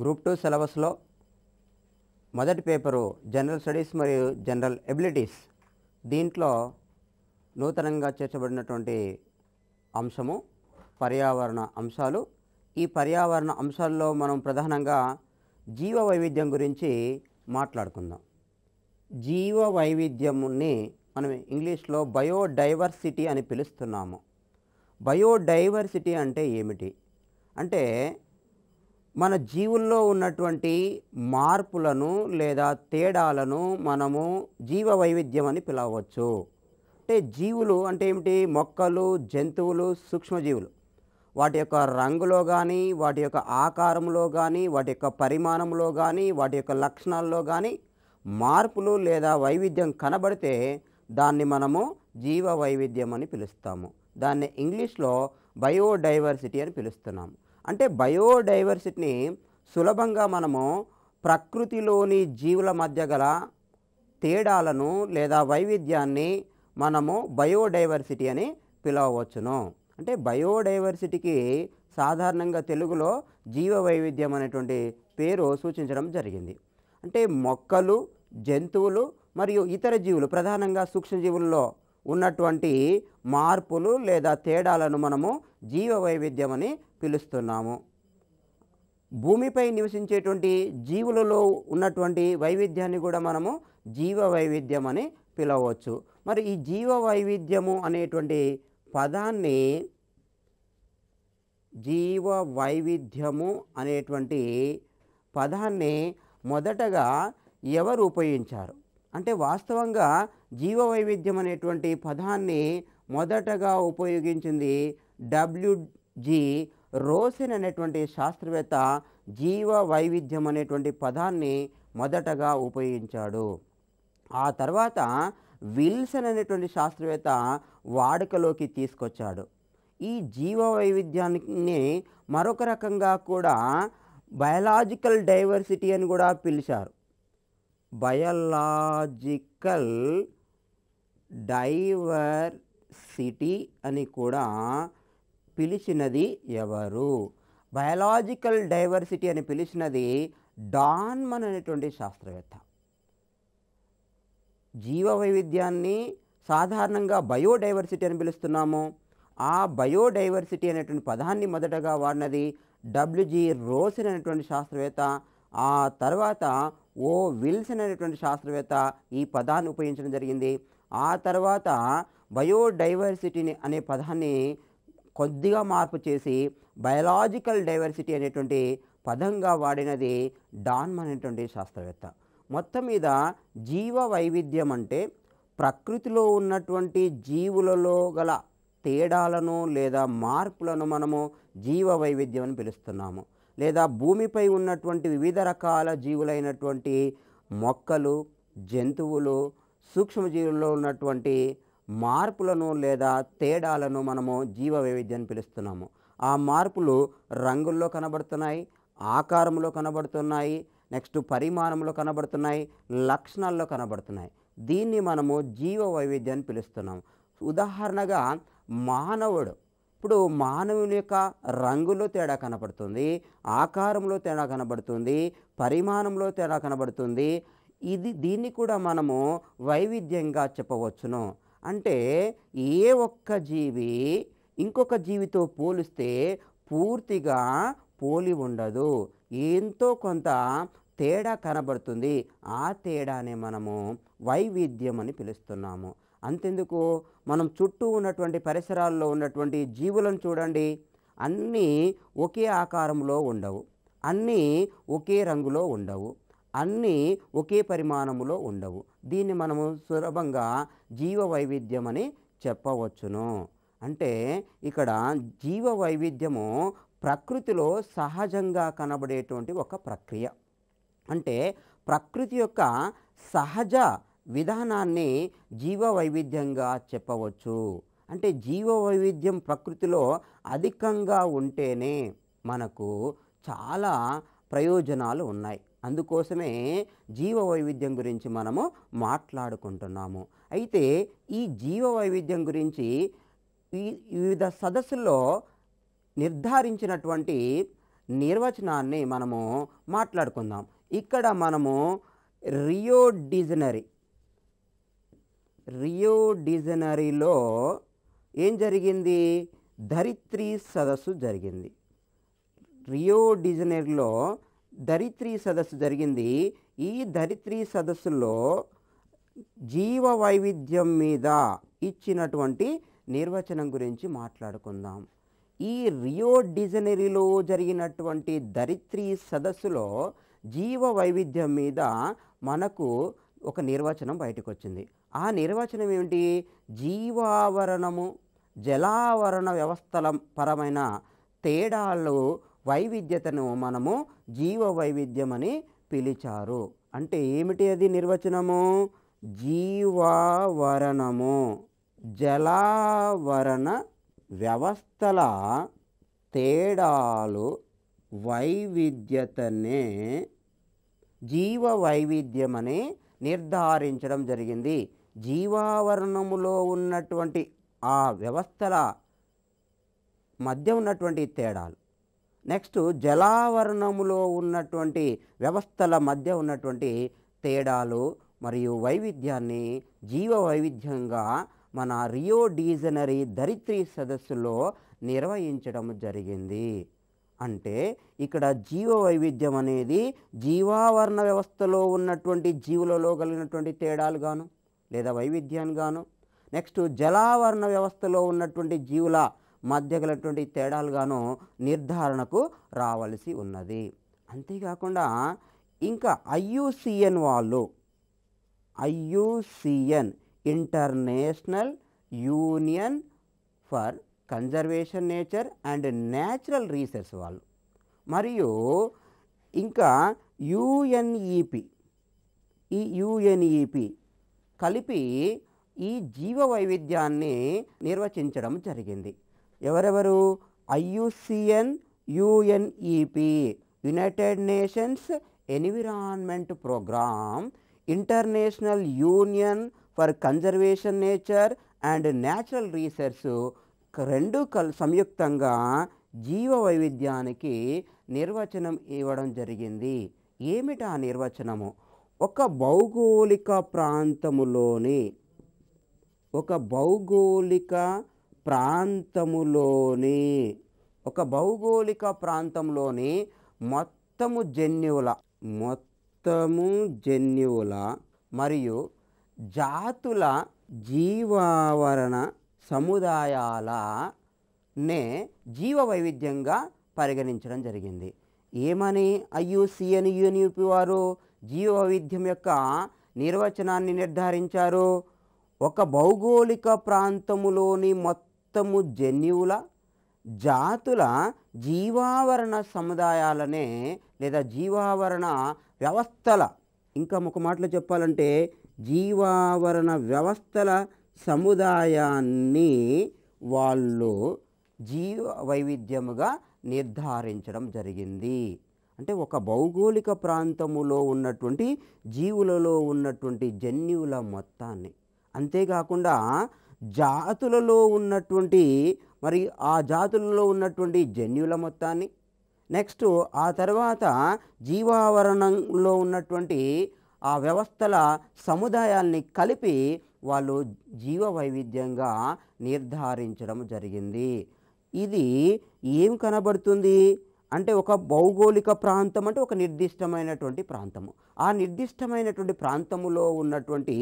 Group 2 సిలబస్లో మొదటి paper general studies మరియు జనరల్ ఎబిలిటీస్. దీంట్లో నూతనంగా చేర్చబడినటువంటి అంశము పర్యావరణ అంశాలు. ఈ పర్యావరణ అంశాల్లో మనం ప్రధానంగా జీవ వైవిధ్యం గురించి మాట్లాడుకుందాం. జీవ వైవిధ్యముని మనం ఇంగ్లీష్లో బయోడైవర్సిటీ అని పిలుస్తున్నాము. బయోడైవర్సిటీ అంటే ఏమిటి అంటే మన జీవుల్లో ఉన్నటువంటి మార్పులను లేదా తేడాలను మనము జీవ వైవిధ్యం అని పిలవచ్చు. అంటే జీవులు అంటే ఏమిటి? మొక్కలు, జంతువులు, సూక్ష్మజీవులు. వాటి యొక్క రంగులో కానీ, వాటి యొక్క ఆకారంలో కానీ, వాటి యొక్క పరిమాణంలో కానీ, వాటి యొక్క లక్షణాల్లో కానీ మార్పులు లేదా వైవిధ్యం కనబడితే దాన్ని మనము జీవ వైవిధ్యం అని పిలుస్తాము. దాన్ని ఇంగ్లీష్లో బయోడైవర్సిటీ అని పిలుస్తున్నాము. అంటే బయోడైవర్సిటీని సులభంగా మనము ప్రకృతిలోని జీవుల మధ్య గల తేడాలను లేదా వైవిధ్యాన్ని మనము బయోడైవర్సిటీ అని పిలవవచ్చును. అంటే బయోడైవర్సిటీకి సాధారణంగా తెలుగులో జీవ వైవిధ్యం అనేటువంటి పేరు సూచించడం జరిగింది. అంటే మొక్కలు, జంతువులు మరియు ఇతర జీవులు, ప్రధానంగా సూక్ష్మజీవుల్లో ఉన్నటువంటి మార్పులు లేదా తేడాలను మనము జీవ వైవిధ్యం అని పిలుస్తున్నాము. భూమిపై నివసించేటువంటి జీవులలో ఉన్నటువంటి వైవిధ్యాన్ని కూడా మనము జీవ వైవిధ్యం అని పిలవచ్చు. మరి ఈ జీవ వైవిధ్యము అనేటువంటి పదాన్ని జీవ వైవిధ్యము అనేటువంటి పదాన్ని మొదటగా ఎవరు ఉపయోగించారు అంటే వాస్తవంగా జీవ వైవిధ్యం అనేటువంటి పదాన్ని మొదటగా ఉపయోగించింది డబ్ల్యూజి రోసెన్ అనేటువంటి శాస్త్రవేత్త జీవ వైవిధ్యం అనేటువంటి పదాన్ని మొదటగా ఉపయోగించాడు. ఆ తర్వాత విల్సన్ అనేటువంటి శాస్త్రవేత్త వాడుకలోకి తీసుకొచ్చాడు. ఈ జీవ వైవిధ్యాన్ని మరొక రకంగా కూడా బయలాజికల్ డైవర్సిటీ అని కూడా పిలిచారు. బయలాజికల్ డైవర్సిటీ అని కూడా పిలిచినది ఎవరు? బయలాజికల్ డైవర్సిటీ అని పిలిచినది డాల్మన్ అనేటువంటి శాస్త్రవేత్త. జీవ వైవిధ్యాన్ని సాధారణంగా బయోడైవర్సిటీ అని పిలుస్తున్నాము. ఆ బయోడైవర్సిటీ అనేటువంటి పదాన్ని మొదటగా వాడినది డబ్ల్యూజి రోసెన్ అనేటువంటి శాస్త్రవేత్త. ఆ తర్వాత విల్సన్ అనేటువంటి శాస్త్రవేత్త ఈ పదాన్ని ఉపయోగించడం జరిగింది. ఆ తర్వాత బయోడైవర్సిటీని అనే పదాన్ని కొద్దిగా మార్పు చేసి బయలాజికల్ డైవర్సిటీ అనేటువంటి పదంగా వాడినది డాల్మన్ అనేటువంటి శాస్త్రవేత్త. మొత్తం మీద జీవ వైవిధ్యం అంటే ప్రకృతిలో ఉన్నటువంటి జీవులలో గల తేడాలను లేదా మార్పులను మనము జీవ వైవిధ్యం అని పిలుస్తున్నాము. లేదా భూమిపై ఉన్నటువంటి వివిధ రకాల జీవులైనటువంటి మొక్కలు, జంతువులు, సూక్ష్మజీవుల్లో ఉన్నటువంటి మార్పులను లేదా తేడాలను మనము జీవ వైవిధ్యాన్ని పిలుస్తున్నాము. ఆ మార్పులు రంగుల్లో కనబడుతున్నాయి, ఆకారంలో కనబడుతున్నాయి, నెక్స్ట్ పరిమాణంలో కనబడుతున్నాయి, లక్షణాల్లో కనబడుతున్నాయి. దీన్ని మనము జీవ వైవిధ్యాన్ని పిలుస్తున్నాము. ఉదాహరణగా మానవుడు, ఇప్పుడు మానవుని యొక్క రంగులో తేడా కనబడుతుంది, ఆకారంలో తేడా కనబడుతుంది, పరిమాణంలో తేడా కనబడుతుంది. దీన్ని కూడా మనము వైవిధ్యంగా చెప్పవచ్చును. అంటే ఏ ఒక్క జీవి ఇంకొక జీవితో పోలిస్తే పూర్తిగా పోలి ఉండదు, ఎంతో కొంత తేడా కనబడుతుంది. ఆ తేడానే మనము వైవిధ్యం అని పిలుస్తున్నాము. అంతెందుకు, మనం చుట్టూ ఉన్నటువంటి పరిసరాల్లో ఉన్నటువంటి జీవులను చూడండి, అన్నీ ఒకే ఆకారంలో ఉండవు, అన్నీ ఒకే రంగులో ఉండవు, అన్నీ ఒకే పరిమాణములో ఉండవు. దీన్ని మనము సులభంగా జీవ వైవిధ్యం అని చెప్పవచ్చును. అంటే ఇక్కడ జీవ వైవిధ్యము ప్రకృతిలో సహజంగా కనబడేటువంటి ఒక ప్రక్రియ. అంటే ప్రకృతి యొక్క సహజ విధానాన్ని జీవ వైవిధ్యంగా చెప్పవచ్చు. అంటే జీవ వైవిధ్యం ప్రకృతిలో అధికంగా ఉంటేనే మనకు చాలా ప్రయోజనాలు ఉన్నాయి. అందుకోసమే జీవ వైవిధ్యం గురించి మనము మాట్లాడుకుంటున్నాము. అయితే ఈ జీవ వైవిధ్యం గురించి వివిధ సదస్సుల్లో నిర్ధారించినటువంటి నిర్వచనాన్ని మనము మాట్లాడుకుందాం. ఇక్కడ మనము రియో డిజనరీలో ఏం జరిగింది? ధరిత్రి సదస్సు జరిగింది. రియో డిజనరీలో ధరిత్రి సదస్సు జరిగింది. ఈ ధరిత్రి సదస్సులో జీవ వైవిధ్యం మీద ఇచ్చినటువంటి నిర్వచనం గురించి మాట్లాడుకుందాం. ఈ రియో డిజనరీలో జరిగినటువంటి ధరిత్రి సదస్సులో జీవ వైవిధ్యం మీద మనకు ఒక నిర్వచనం బయటకు వచ్చింది. ఆ నిర్వచనం ఏమిటి? జీవావరణము జలావరణ వ్యవస్థల పరమైన తేడాలు వైవిధ్యతను మనము జీవ వైవిధ్యం అని పిలిచారు. అంటే ఏమిటి అది నిర్వచనము? జీవావరణము జలావరణ వ్యవస్థల తేడాలు వైవిధ్యతనే జీవ వైవిధ్యమని నిర్ధారించడం జరిగింది. జీవావరణములో ఉన్నటువంటి ఆ వ్యవస్థల మధ్య ఉన్నటువంటి తేడాలు, నెక్స్ట్ జలావరణములో ఉన్నటువంటి వ్యవస్థల మధ్య ఉన్నటువంటి తేడాలు మరియు వైవిధ్యాన్ని జీవ వైవిధ్యంగా మన రియో డిజనరీ ధరిత్రి సదస్సులో నిర్వహించడం జరిగింది. అంటే ఇక్కడ జీవ వైవిధ్యం అనేది జీవావరణ వ్యవస్థలో ఉన్నటువంటి జీవులలో కలిగినటువంటి తేడాలు గాను లేదా వైవిధ్యాన్ని గాను, నెక్స్ట్ జలావరణ వ్యవస్థలో ఉన్నటువంటి జీవుల మధ్య గలటువంటి తేడాలుగాను నిర్ధారణకు రావాల్సి ఉన్నది. అంతేకాకుండా ఇంకా IUCN వాళ్ళు, IUCN international union for conservation nature and natural research వాళ్ళు, మరియు ఇంకా UNEP, ఈ UNEP కలిపి ఈ జీవ వైవిధ్యాన్ని నిర్వచించడం జరిగింది. ఎవరెవరు? IUCN, UNEP united nations environment programme, international union for conservation nature and natural research రెండు సంయుక్తంగా జీవ వైవిధ్యానికి నిర్వచనం ఇవ్వడం జరిగింది. ఏమిటి ఆ నిర్వచనము? ఒక భౌగోళిక ప్రాంతంలోని మొత్తము జన్యువుల మరియు జాతుల జీవావరణ సముదాయాలనే జీవ వైవిధ్యంగా పరిగణించడం జరిగింది. ఏమని IUCN, UNEP వారు జీవ వైవిధ్యం యొక్క నిర్వచనాన్ని నిర్ధారించారు? ఒక భౌగోళిక ప్రాంతములోని మొత్తము జన్యువుల జాతుల జీవావరణ సముదాయాలనే లేదా జీవావరణ వ్యవస్థల, ఇంకా ఒక మాటలో చెప్పాలంటే జీవావరణ వ్యవస్థల సముదాయాన్ని వాళ్ళు జీవ వైవిధ్యముగా నిర్ధారించడం జరిగింది. అంటే ఒక భౌగోళిక ప్రాంతములో ఉన్నటువంటి జీవులలో ఉన్నటువంటి జన్యువుల మొత్తాన్ని, అంతేకాకుండా జాతులలో ఉన్నటువంటి మరి ఆ జాతులలో ఉన్నటువంటి జన్యువుల మొత్తాన్ని, నెక్స్ట్ ఆ తర్వాత జీవావరణంలో ఉన్నటువంటి ఆ వ్యవస్థల సముదాయాల్ని కలిపి వాళ్ళు జీవ వైవిధ్యంగా నిర్ధారించడం జరిగింది. ఇది ఏం కనబడుతుంది అంటే ఒక భౌగోళిక ప్రాంతం అంటే ఒక నిర్దిష్టమైనటువంటి ప్రాంతము, ఆ నిర్దిష్టమైనటువంటి ప్రాంతములో ఉన్నటువంటి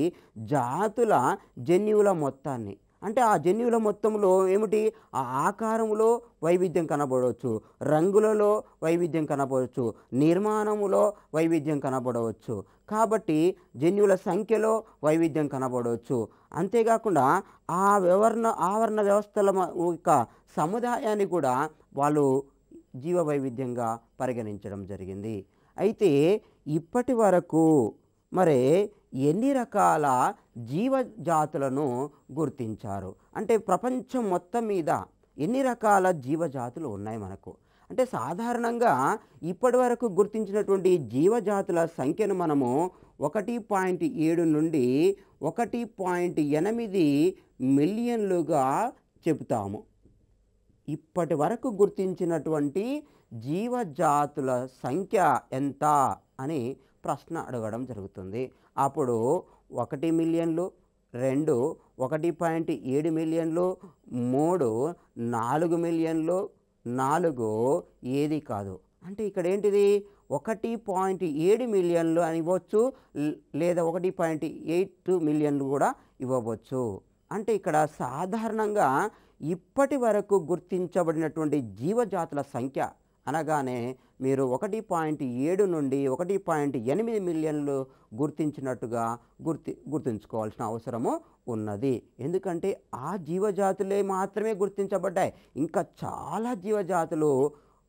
జాతుల జన్యువుల మొత్తాన్ని, అంటే ఆ జన్యువుల మొత్తంలో ఏమిటి? ఆ ఆకారములో వైవిధ్యం కనబడవచ్చు, రంగులలో వైవిధ్యం కనబడవచ్చు, నిర్మాణములో వైవిధ్యం కనబడవచ్చు. కాబట్టి జన్యువుల సంఖ్యలో వైవిధ్యం కనబడవచ్చు. అంతేకాకుండా ఆ ఆవరణ వ్యవస్థల యొక్క సముదాయాన్ని కూడా వాళ్ళు జీవ వైవిధ్యంగా పరిగణించడం జరిగింది. అయితే ఇప్పటి వరకు మరి ఎన్ని రకాల జీవజాతులను గుర్తించారు అంటే ప్రపంచం మొత్తం మీద ఎన్ని రకాల జీవజాతులు ఉన్నాయి మనకు అంటే సాధారణంగా ఇప్పటి వరకు గుర్తించినటువంటి జీవజాతుల సంఖ్యను మనము 1.7 నుండి 1.8 మిలియన్లుగా చెబుతాము. ఇప్పటి వరకు గుర్తించినటువంటి జీవజాతుల సంఖ్య ఎంత అని ప్రశ్న అడగడం జరుగుతుంది. అప్పుడు 1 మిలియన్లు, 2 1.7 మిలియన్లు, 3 4 మిలియన్లు, 4 ఏది కాదు. అంటే ఇక్కడ ఏంటిది 1.7 మిలియన్లు అని ఇవ్వచ్చు, లేదా 1.8 మిలియన్లు కూడా ఇవ్వవచ్చు. అంటే ఇక్కడ సాధారణంగా ఇప్పటి వరకు గుర్తించబడినటువంటి జీవజాతుల సంఖ్య అనగానే మీరు 1.7 నుండి 1.8 మిలియన్లు గుర్తించినట్టుగా గుర్తుంచుకోవాల్సిన అవసరము ఉన్నది. ఎందుకంటే ఆ జీవజాతులే మాత్రమే గుర్తించబడ్డాయి, ఇంకా చాలా జీవజాతులు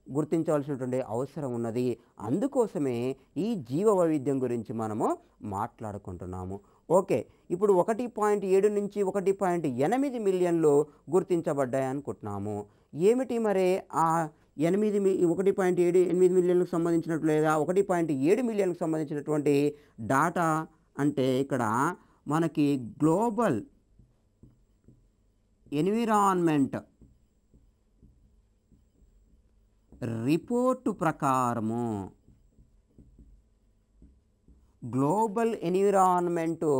గుర్తించవలసినటువంటి అవసరం ఉన్నది. అందుకోసమే ఈ జీవ వైవిధ్యం గురించి మనము మాట్లాడుకుంటున్నాము. ఓకే, ఇప్పుడు 1.7 నుంచి 1.8 మిలియన్లు గుర్తించబడ్డాయి అనుకుంటున్నాము. ఏమిటి మరి ఆ 1.8 మిలియన్లకు సంబంధించినట్టు లేదా 1.7 మిలియన్లకు సంబంధించినటువంటి డాటా అంటే ఇక్కడ మనకి గ్లోబల్ ఎన్విరాన్మెంట్ రిపోర్టు ప్రకారము, గ్లోబల్ ఎన్విరాన్మెంటు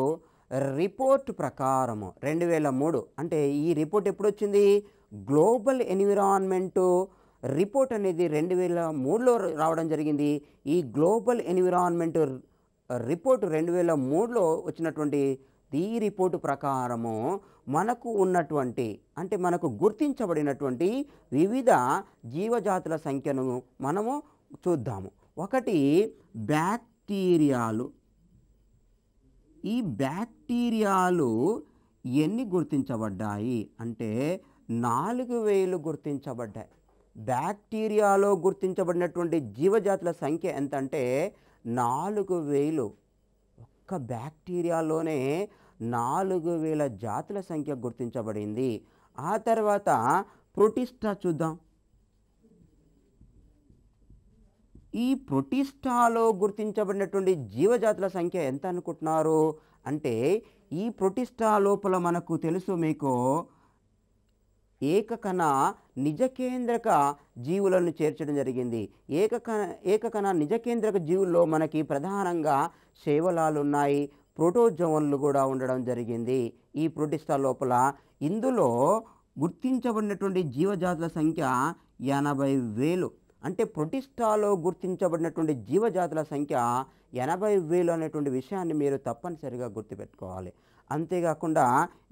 రిపోర్ట్ ప్రకారము 2003, అంటే ఈ రిపోర్ట్ ఎప్పుడు వచ్చింది? గ్లోబల్ ఎన్విరాన్మెంటు రిపోర్ట్ అనేది 2003లో రావడం జరిగింది. ఈ గ్లోబల్ ఎన్విరాన్మెంట్ రిపోర్ట్ 2003లో వచ్చినటువంటి ఈ రిపోర్టు ప్రకారము మనకు ఉన్నటువంటి, అంటే మనకు గుర్తించబడినటువంటి వివిధ జీవజాతుల సంఖ్యను మనము చూద్దాము. ఒకటి బ్యాక్టీరియాలు. ఈ బ్యాక్టీరియాలు ఎన్ని గుర్తించబడ్డాయి అంటే 4000 గుర్తించబడ్డాయి. బ్యాక్టీరియాలో గుర్తించబడినటువంటి జీవజాతుల సంఖ్య ఎంత అంటే 4000. ఒక్క బ్యాక్టీరియాలోనే 4000 జాతుల సంఖ్య గుర్తించబడింది. ఆ తర్వాత ప్రోటిస్టా చూద్దాం. ఈ ప్రోటిస్టాలో గుర్తించబడినటువంటి జీవజాతుల సంఖ్య ఎంత అనుకుంటున్నారు అంటే ఈ ప్రోటిస్టా లోపల మనకు తెలుసు మీకు ఏకకణ నిజకేంద్రక జీవులను చేర్చడం జరిగింది. ఏకకణ నిజకేంద్రక జీవుల్లో మనకి ప్రధానంగా శైవలాలు ఉన్నాయి, ప్రోటోజోన్లు కూడా ఉండడం జరిగింది ఈ ప్రోటిస్టా లోపల. ఇందులో గుర్తించబడినటువంటి జీవజాతుల సంఖ్య 80,000. అంటే ప్రోటిస్టాలో గుర్తించబడినటువంటి జీవజాతుల సంఖ్య 80,000 అనేటువంటి విషయాన్ని మీరు తప్పనిసరిగా గుర్తుపెట్టుకోవాలి. అంతేకాకుండా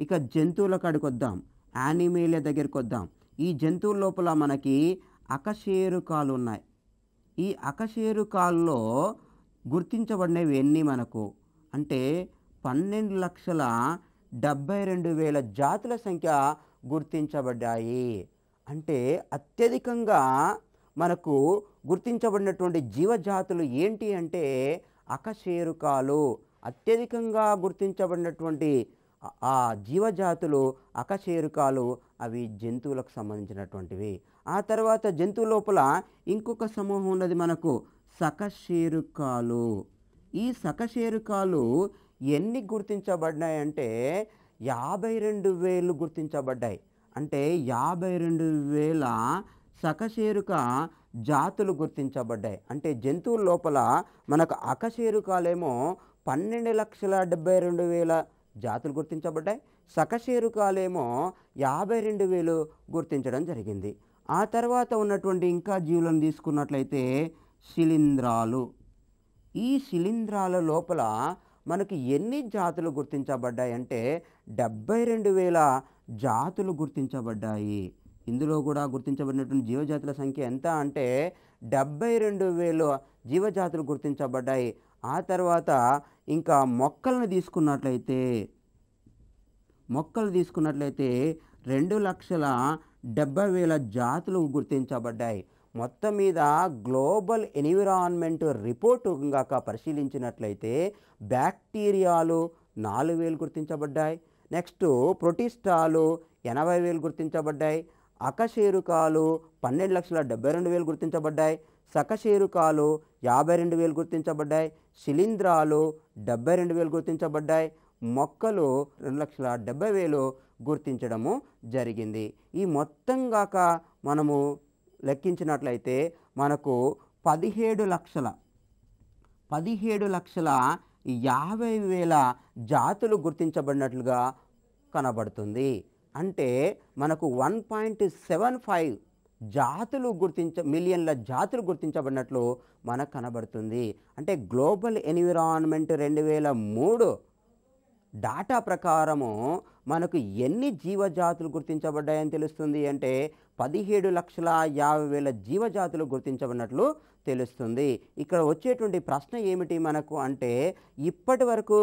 ఇక జంతువుల కాడికి వద్దాం, యానిమేలియా దగ్గరికి వద్దాం. ఈ జంతువుల లోపల మనకి అకశేరుకాలు ఉన్నాయి. ఈ అకశేరుకాల్లో గుర్తించబడినవి ఎన్ని మనకు అంటే 12,72,000 జాతుల సంఖ్య గుర్తించబడ్డాయి. అంటే అత్యధికంగా మనకు గుర్తించబడినటువంటి జీవజాతులు ఏంటి అంటే అకశేరుకాలు. అత్యధికంగా గుర్తించబడినటువంటి ఆ జీవజాతులు అకశేరుకాలు, అవి జంతువులకు సంబంధించినటువంటివి. ఆ తర్వాత జంతువు లోపల ఇంకొక సమూహం ఉన్నది మనకు సకశేరుకాలు. ఈ సకశేరుకాలు ఎన్ని గుర్తించబడ్డాయంటే 52,000 గుర్తించబడ్డాయి. అంటే 52,000 సకశేరుక జాతులు గుర్తించబడ్డాయి. అంటే జంతువుల లోపల మనకు అకశేరుకాలేమో 12,72,000 జాతులు గుర్తించబడ్డాయి, సకశేరుకాలేమో 52,000 గుర్తించడం జరిగింది. ఆ తర్వాత ఉన్నటువంటి ఇంకా జీవులను తీసుకున్నట్లయితే శిలీంధ్రాలు. ఈ శిలీంధ్రాల లోపల మనకి ఎన్ని జాతులు గుర్తించబడ్డాయి అంటే 72,000 జాతులు గుర్తించబడ్డాయి. ఇందులో కూడా గుర్తించబడినటువంటి జీవజాతుల సంఖ్య ఎంత అంటే 72,000 జీవజాతులు గుర్తించబడ్డాయి. ఆ తర్వాత ఇంకా మొక్కలు తీసుకున్నట్లయితే 2,70,000 జాతులు గుర్తించబడ్డాయి. మొత్తం మీద గ్లోబల్ ఎన్విరాన్మెంట్ రిపోర్టు గాక పరిశీలించినట్లయితే బ్యాక్టీరియాలు 4,000 గుర్తించబడ్డాయి. నెక్స్ట్ ప్రోటిస్టాలు 80,000 గుర్తించబడ్డాయి. అకశేరుకాలు 12,72,000 గుర్తించబడ్డాయి. సకశేరుకాలు 52,000 గుర్తించబడ్డాయి. శిలీంధ్రాలు 72,000 గుర్తించబడ్డాయి. మొక్కలు 2,70,000 గుర్తించడము జరిగింది. ఈ మొత్తం గాక మనము లెక్కించినట్లయితే మనకు 17,50,000 జాతులు గుర్తించబడినట్లుగా కనబడుతుంది. అంటే మనకు 1.75 మిలియన్ల జాతులు గుర్తించబడినట్లు మనకు కనబడుతుంది. అంటే గ్లోబల్ ఎన్విరాన్మెంట్ 2003 డాటా ప్రకారము మనకు ఎన్ని జీవజాతులు గుర్తించబడ్డాయని తెలుస్తుంది అంటే 17,50,000 జీవజాతులు గుర్తించబడినట్లు తెలుస్తుంది. ఇక్కడ వచ్చేటువంటి ప్రశ్న ఏమిటి మనకు అంటే ఇప్పటి వరకు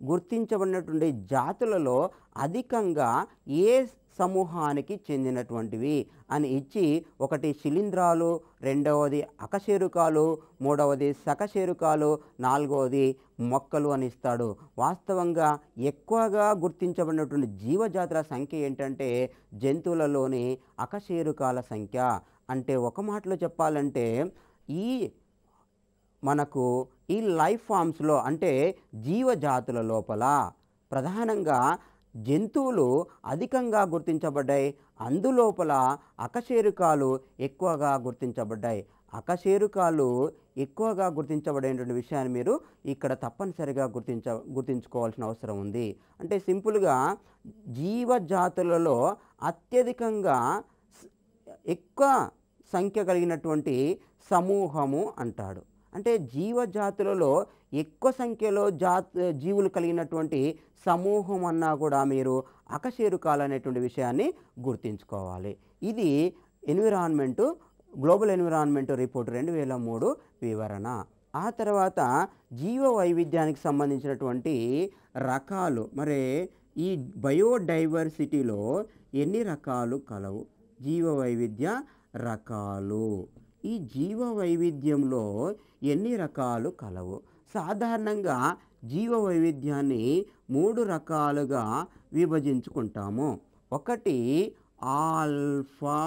గుర్తించబడినటువంటి జాతులలో అధికంగా ఏ సమూహానికి చెందినటువంటివి అని ఇచ్చి ఒకటి శిలీంధ్రాలు, రెండవది అకశేరుకాలు, మూడవది సకశేరుకాలు, నాలుగవది మొక్కలు అని ఇస్తాడు. వాస్తవంగా ఎక్కువగా గుర్తించబడినటువంటి జీవజాతుల సంఖ్య ఏంటంటే జంతువులలోని అకశేరుకాల సంఖ్య. అంటే ఒక మాటలో చెప్పాలంటే మనకు ఈ లైఫ్ ఫామ్స్లో అంటే జీవజాతుల లోపల ప్రధానంగా జంతువులు అధికంగా గుర్తించబడ్డాయి. అందులోపల అకశేరుకాలు ఎక్కువగా గుర్తించబడ్డాయి. అకశేరుకాలు ఎక్కువగా గుర్తించబడేటువంటి విషయాన్ని మీరు ఇక్కడ తప్పనిసరిగా గుర్తించుకోవాల్సిన అవసరం ఉంది. అంటే సింపుల్గా జీవజాతులలో అత్యధికంగా ఎక్కువ సంఖ్య కలిగినటువంటి సమూహము అంటాడు. అంటే జీవజాతులలో ఎక్కువ సంఖ్యలో జీవులు కలిగినటువంటి సమూహం అన్నా కూడా మీరు అకశేరుకాలు అనేటువంటి విషయాన్ని గుర్తుంచుకోవాలి. ఇది గ్లోబల్ ఎన్విరాన్మెంట్ రిపోర్ట్ 2003 వివరణ. ఆ తర్వాత జీవ వైవిధ్యానికి సంబంధించినటువంటి రకాలు. మరి ఈ బయోడైవర్సిటీలో ఎన్ని రకాలు కలవు? జీవ వైవిధ్య రకాలు. ఈ జీవ వైవిధ్యంలో ఎన్ని రకాలు కలవు? సాధారణంగా జీవ వైవిధ్యాన్ని 3 రకాలుగా విభజించుకుంటాము. ఒకటి ఆల్ఫా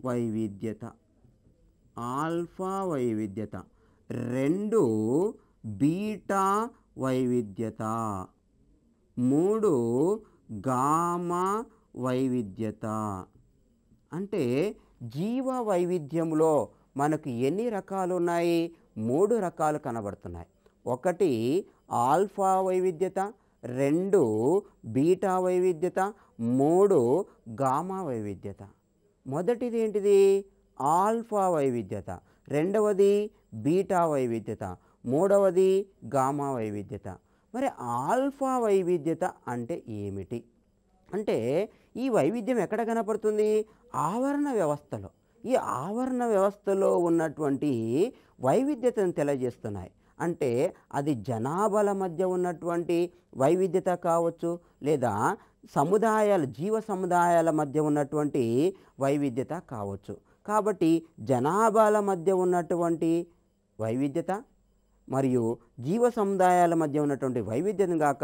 వైవిధ్యత, 2 బీటా వైవిధ్యత, 3 గామా వైవిధ్యత. అంటే జీవ వైవిధ్యంలో మనకు ఎన్ని రకాలు ఉన్నాయి? 3 రకాలు కనబడుతున్నాయి. ఒకటి ఆల్ఫా వైవిధ్యత, 2 బీటా వైవిధ్యత, 3 గామా వైవిధ్యత. మొదటిది ఏంటిది? ఆల్ఫా వైవిధ్యత, రెండవది బీటా వైవిధ్యత, మూడవది గామా వైవిధ్యత. మరి ఆల్ఫా వైవిధ్యత అంటే ఏమిటి? అంటే ఈ వైవిధ్యం ఎక్కడ కనపడుతుంది? ఆవరణ వ్యవస్థలో. ఈ ఆవరణ వ్యవస్థలో ఉన్నటువంటి వైవిధ్యతను తెలియజేస్తున్నాయి. అంటే అది జనాభాల మధ్య ఉన్నటువంటి వైవిధ్యత కావచ్చు, లేదా జీవ సముదాయాల మధ్య ఉన్నటువంటి వైవిధ్యత కావచ్చు. కాబట్టి జనాభాల మధ్య ఉన్నటువంటి వైవిధ్యత మరియు జీవ సముదాయాల మధ్య ఉన్నటువంటి వైవిధ్యతను గాక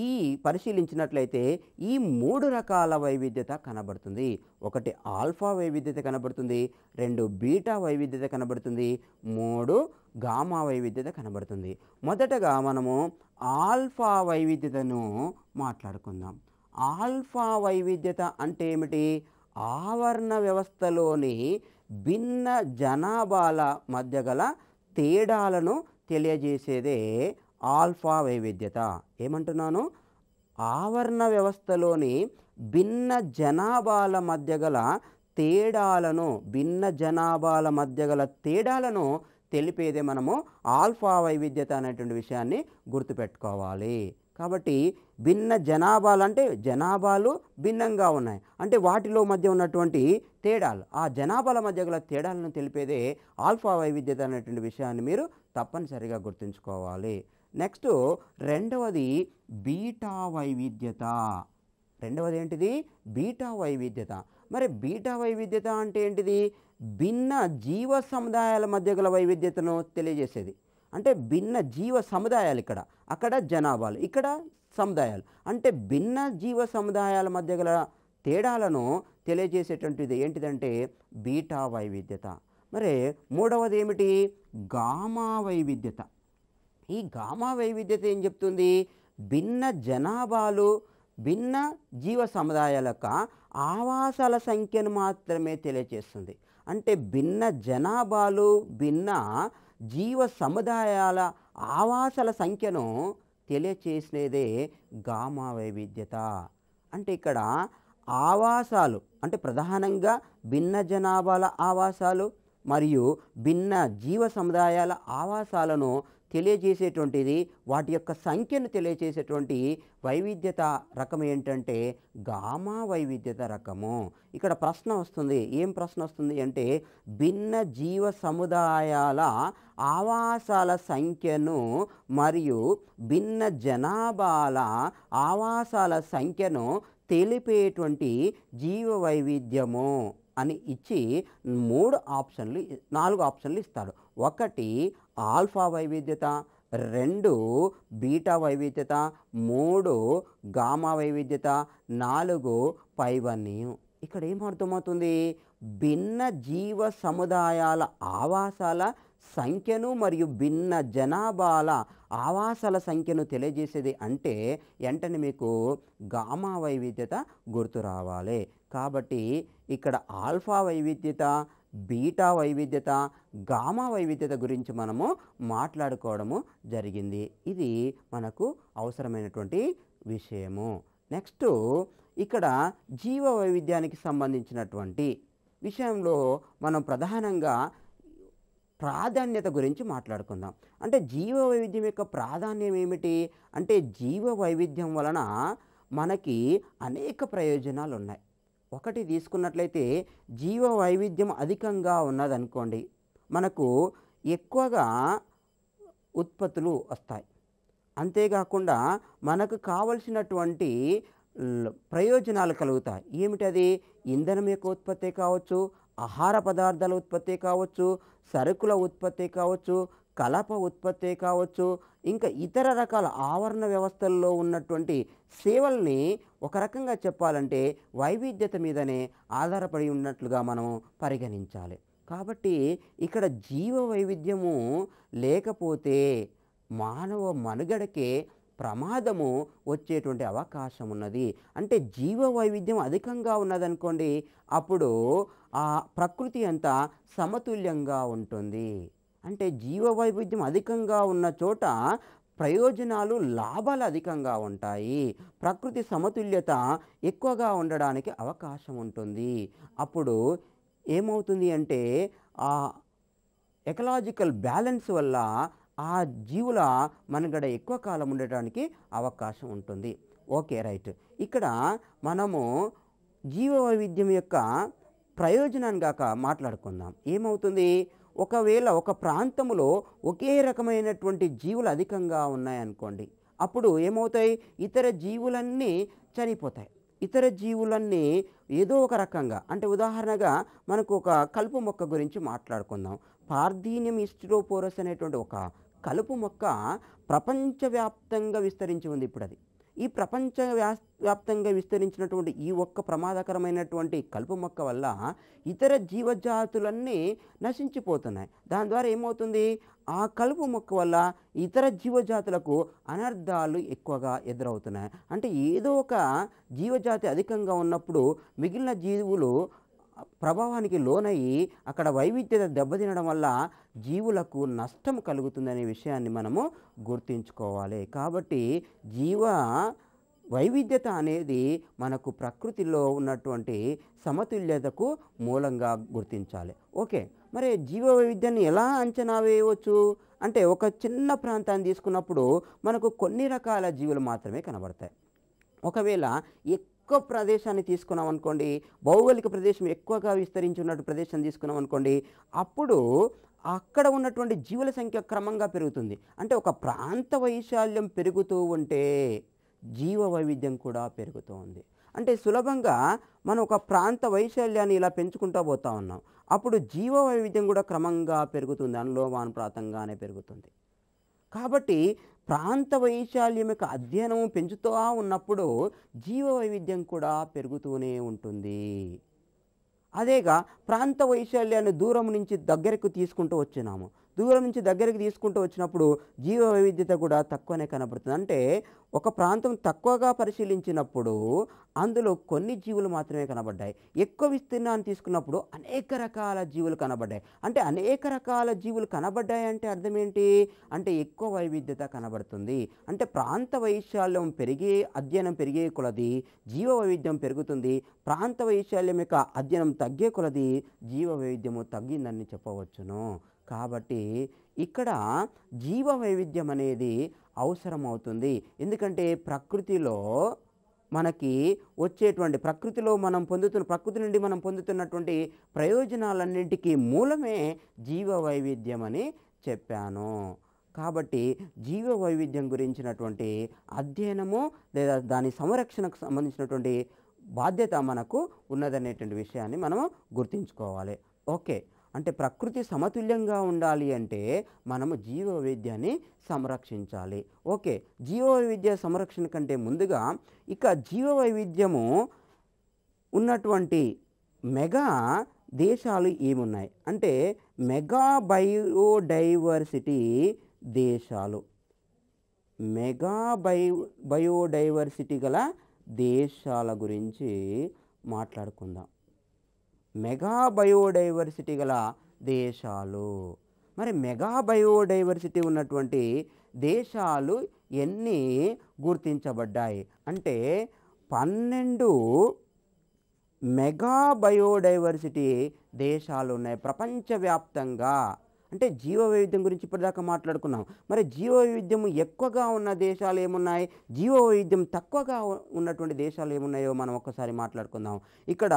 ఈ పరిశీలించినట్లయితే ఈ 3 రకాల వైవిధ్యత కనబడుతుంది. ఒకటి ఆల్ఫా వైవిధ్యత కనబడుతుంది, 2 బీటా వైవిధ్యత కనబడుతుంది, 3 గామా వైవిధ్యత కనబడుతుంది. మొదటగా మనము ఆల్ఫా వైవిధ్యతను మాట్లాడుకుందాం. ఆల్ఫా వైవిధ్యత అంటే ఏమిటి? ఆవరణ వ్యవస్థలోని భిన్న జనాభాల మధ్య గల తేడాలను తెలియజేసేదే ఆల్ఫా వైవిధ్యత. ఏమంటున్నాను? ఆవరణ వ్యవస్థలోని భిన్న జనాభాల మధ్య గల తేడాలను తెలిపేదే మనము ఆల్ఫా వైవిధ్యత అనేటువంటి విషయాన్ని గుర్తుపెట్టుకోవాలి. కాబట్టి భిన్న జనాభాలు అంటే జనాభాలు భిన్నంగా ఉన్నాయి, అంటే వాటిలో మధ్య ఉన్నటువంటి తేడాలు, ఆ జనాభాల మధ్య గల తేడాలను తెలిపేదే ఆల్ఫా వైవిధ్యత అనేటువంటి విషయాన్ని మీరు తప్పనిసరిగా గుర్తుంచుకోవాలి. నెక్స్ట్ రెండవది బీటా వైవిధ్యత. రెండవది ఏంటిది? బీటా వైవిధ్యత. మరి బీటా వైవిధ్యత అంటే ఏంటిది? భిన్న జీవ సముదాయాల మధ్య గల వైవిధ్యతను తెలియజేసేది. అంటే భిన్న జీవ సముదాయాలు, అక్కడ జనాభాలు, ఇక్కడ సముదాయాలు, అంటే భిన్న జీవ సముదాయాల మధ్య గల తేడాలను తెలియజేసేటువంటిది ఏంటిదంటే బీటా వైవిధ్యత. మరి మూడవది ఏమిటి? గామా వైవిధ్యత. ఈ గామా వైవిధ్యత ఏం చెప్తుంది? భిన్న జనాభాలు భిన్న జీవ సముదాయాల యొక్క ఆవాసాల సంఖ్యను మాత్రమే తెలియజేస్తుంది. అంటే భిన్న జనాభాలు భిన్న జీవ సముదాయాల ఆవాసాల సంఖ్యను తెలియచేసినదే గామా వైవిధ్యత. అంటే ఇక్కడ ఆవాసాలు అంటే ప్రధానంగా భిన్న జనాభాల ఆవాసాలు మరియు భిన్న జీవ సముదాయాల ఆవాసాలను తెలియజేసేటువంటిది, వాటి యొక్క సంఖ్యను తెలియజేసేటువంటి వైవిధ్యత రకం ఏంటంటే గామా వైవిధ్యత రకము. ఇక్కడ ప్రశ్న వస్తుంది, ఏం ప్రశ్న వస్తుంది అంటే భిన్న జీవ సముదాయాల ఆవాసాల సంఖ్యను మరియు భిన్న జనాభాల ఆవాసాల సంఖ్యను తెలిపేటువంటి జీవ వైవిధ్యము అని ఇచ్చి 4 ఆప్షన్లు ఇస్తాడు. 1 ఆల్ఫా వైవిధ్యత, 2 బీటా వైవిధ్యత, 3 గామా వైవిధ్యత, 4 పైవన్యం. ఇక్కడ ఏమర్థమవుతుంది? భిన్న జీవ సముదాయాల ఆవాసాల సంఖ్యను మరియు భిన్న జనాభాల ఆవాసాల సంఖ్యను తెలియజేసేది అంటే వెంటనే మీకు గామా వైవిధ్యత గుర్తు రావాలి. కాబట్టి ఇక్కడ ఆల్ఫా వైవిధ్యత, బీటా వైవిధ్యత, గామా వైవిధ్యత గురించి మనము మాట్లాడుకోవడము జరిగింది. ఇది మనకు అవసరమైనటువంటి విషయము. నెక్స్ట్ ఇక్కడ జీవ వైవిధ్యానికి సంబంధించినటువంటి విషయంలో మనం ప్రధానంగా ప్రాధాన్యత గురించి మాట్లాడుకుందాం. అంటే జీవ వైవిధ్యం యొక్క ప్రాధాన్యం ఏమిటి అంటే జీవ వైవిధ్యం వలన మనకి అనేక ప్రయోజనాలు ఉన్నాయి. ఒకటి తీసుకున్నట్లయితే జీవ వైవిధ్యం అధికంగా ఉన్నదనుకోండి, మనకు ఎక్కువగా ఉత్పత్తులు వస్తాయి. అంతేకాకుండా మనకు కావలసినటువంటి ప్రయోజనాలు కలుగుతాయి. ఏమిటది? ఇంధనం యొక్క ఉత్పత్తి కావచ్చు, ఆహార పదార్థాల ఉత్పత్తి కావచ్చు, సరుకుల ఉత్పత్తి కావచ్చు, కలప ఉత్పత్తి కావచ్చు, ఇంకా ఇతర రకాల ఆవరణ వ్యవస్థల్లో ఉన్నటువంటి సేవల్ని ఒక రకంగా చెప్పాలంటే వైవిధ్యత మీదనే ఆధారపడి ఉన్నట్లుగా మనం పరిగణించాలి. కాబట్టి ఇక్కడ జీవ వైవిధ్యము లేకపోతే మానవ మనుగడకే ప్రమాదము వచ్చేటువంటి అవకాశం ఉన్నది. అంటే జీవ వైవిధ్యం అధికంగా ఉన్నదనుకోండి, అప్పుడు ఆ ప్రకృతి అంతా సమతుల్యంగా ఉంటుంది. అంటే జీవ వైవిధ్యం అధికంగా ఉన్న చోట ప్రయోజనాలు, లాభాలు అధికంగా ఉంటాయి. ప్రకృతి సమతుల్యత ఎక్కువగా ఉండడానికి అవకాశం ఉంటుంది. అప్పుడు ఏమవుతుంది అంటే ఆ ఎకలాజికల్ బ్యాలెన్స్ వల్ల ఆ జీవుల మనుగడ ఎక్కువ కాలం ఉండటానికి అవకాశం ఉంటుంది. Okay, right. ఇక్కడ మనము జీవ వైవిధ్యం యొక్క ప్రయోజనాన్ని గాక మాట్లాడుకుందాం. ఏమవుతుంది? ఒకవేళ ఒక ప్రాంతంలో ఒకే రకమైనటువంటి జీవులు అధికంగా ఉన్నాయనుకోండి, అప్పుడు ఏమవుతాయి? ఇతర జీవులన్నీ చనిపోతాయి. ఇతర జీవులన్నీ ఏదో ఒక రకంగా, అంటే ఉదాహరణగా మనకు ఒక కలుపు మొక్క గురించి మాట్లాడుకుందాం. పార్థీనియం ఇస్టిరోపోరస్ అనేటువంటి ఒక కలుపు మొక్క ప్రపంచవ్యాప్తంగా విస్తరించి ఉంది. ఇప్పుడు అది ఈ వ్యాప్తంగా విస్తరించినటువంటి ఈ ఒక్క ప్రమాదకరమైనటువంటి కలుపు మొక్క వల్ల ఇతర జీవజాతులన్నీ నశించిపోతున్నాయి. దాని ద్వారా ఏమవుతుంది? ఆ కలుపు మొక్క వల్ల ఇతర జీవజాతులకు అనర్థాలు ఎక్కువగా ఎదురవుతున్నాయి. అంటే ఏదో ఒక జీవజాతి అధికంగా ఉన్నప్పుడు మిగిలిన జీవులు ప్రభావానికి లోనయ్యి అక్కడ వైవిధ్యత దెబ్బతినడం వల్ల జీవులకు నష్టం కలుగుతుందనే విషయాన్ని మనము గుర్తుంచుకోవాలి. కాబట్టి జీవ వైవిధ్యత అనేది మనకు ప్రకృతిలో ఉన్నటువంటి సమతుల్యతకు మూలంగా గుర్తించాలి. ఓకే, మరి జీవ వైవిధ్యాన్ని ఎలా అంచనా వేయవచ్చు అంటే ఒక చిన్న ప్రాంతాన్ని తీసుకున్నప్పుడు మనకు కొన్ని రకాల జీవులు మాత్రమే కనబడతాయి. ఒకవేళ ఎక్కువ ప్రదేశాన్ని తీసుకున్నాం అనుకోండి, భౌగోళిక ప్రదేశం ఎక్కువగా విస్తరించి ఉన్నటువంటి ప్రదేశం తీసుకున్నాం అనుకోండి, అప్పుడు అక్కడ ఉన్నటువంటి జీవుల సంఖ్య క్రమంగా పెరుగుతుంది. అంటే ఒక ప్రాంత వైశాల్యం పెరుగుతూ ఉంటే జీవ వైవిధ్యం కూడా పెరుగుతూ ఉంది. అంటే సులభంగా మనం ఒక ప్రాంత వైశాల్యాన్ని ఇలా పెంచుకుంటూ పోతా ఉన్నాం, అప్పుడు జీవ వైవిధ్యం కూడా క్రమంగా పెరుగుతుంది, అనులోమానుపాతంగానే పెరుగుతుంది. కాబట్టి ప్రాంత వైశాల్యం యొక్క అధ్యయనం పెంచుతూ ఉన్నప్పుడు జీవ వైవిధ్యం కూడా పెరుగుతూనే ఉంటుంది. అదేగా ప్రాంత వైశాల్యాన్ని దూరం నుంచి దగ్గరకు తీసుకుంటూ వచ్చినాము. దూరం నుంచి దగ్గరికి తీసుకుంటూ వచ్చినప్పుడు జీవ వైవిధ్యత కూడా తక్కువనే కనబడుతుంది. అంటే ఒక ప్రాంతం తక్కువగా పరిశీలించినప్పుడు అందులో కొన్ని జీవులు మాత్రమే కనబడ్డాయి. ఎక్కువ విస్తీర్ణాన్ని తీసుకున్నప్పుడు అనేక రకాల జీవులు కనబడ్డాయి. అంటే అనేక రకాల జీవులు కనబడ్డాయి అంటే అర్థం ఏంటి? అంటే ఎక్కువ వైవిధ్యత కనబడుతుంది. అంటే ప్రాంత వైశాల్యం అధ్యయనం పెరిగే కొలది జీవ వైవిధ్యం పెరుగుతుంది. ప్రాంత వైశాల్యం యొక్క అధ్యయనం తగ్గే కొలది జీవ వైవిధ్యము తగ్గిందని చెప్పవచ్చును. కాబట్టి ఇక్కడ జీవ వైవిధ్యం అనేది అవసరం అవుతుంది. ఎందుకంటే ప్రకృతిలో మనకి వచ్చేటువంటి ప్రకృతి నుండి మనం పొందుతున్నటువంటి ప్రయోజనాలన్నింటికీ మూలమే జీవ వైవిధ్యం అని చెప్పాను. కాబట్టి జీవ వైవిధ్యం గురించినటువంటి అధ్యయనము లేదా దాని సంరక్షణకు సంబంధించినటువంటి బాధ్యత మనకు ఉన్నదనేటువంటి విషయాన్ని మనము గుర్తుంచుకోవాలి. ఓకే, అంటే ప్రకృతి సమతుల్యంగా ఉండాలి అంటే మనము జీవ వైవిధ్యాన్ని సంరక్షించాలి. ఓకే, జీవ వైవిధ్య సంరక్షణ కంటే ముందుగా ఇక జీవ వైవిధ్యము ఉన్నటువంటి మెగా దేశాలు ఏమున్నాయి అంటే మెగా బయోడైవర్సిటీ దేశాలు, మెగా బయోడైవర్సిటీ గల దేశాల గురించి మాట్లాడుకుందాం. మెగా బయోడైవర్సిటీ గల దేశాలు, మరి మెగా బయోడైవర్సిటీ ఉన్నటువంటి దేశాలు ఎన్ని గుర్తించబడ్డాయి అంటే 12 మెగా బయోడైవర్సిటీ దేశాలు ఉన్నాయి ప్రపంచవ్యాప్తంగా. అంటే జీవ వైవిధ్యం గురించి ఇప్పటిదాకా మాట్లాడుకున్నాం. మరి జీవ వైవిధ్యం ఎక్కువగా ఉన్న దేశాలు ఏమున్నాయి, జీవ వైవిధ్యం తక్కువగా ఉన్నటువంటి దేశాలు ఏమున్నాయో మనం ఒక్కసారి మాట్లాడుకుందాం. ఇక్కడ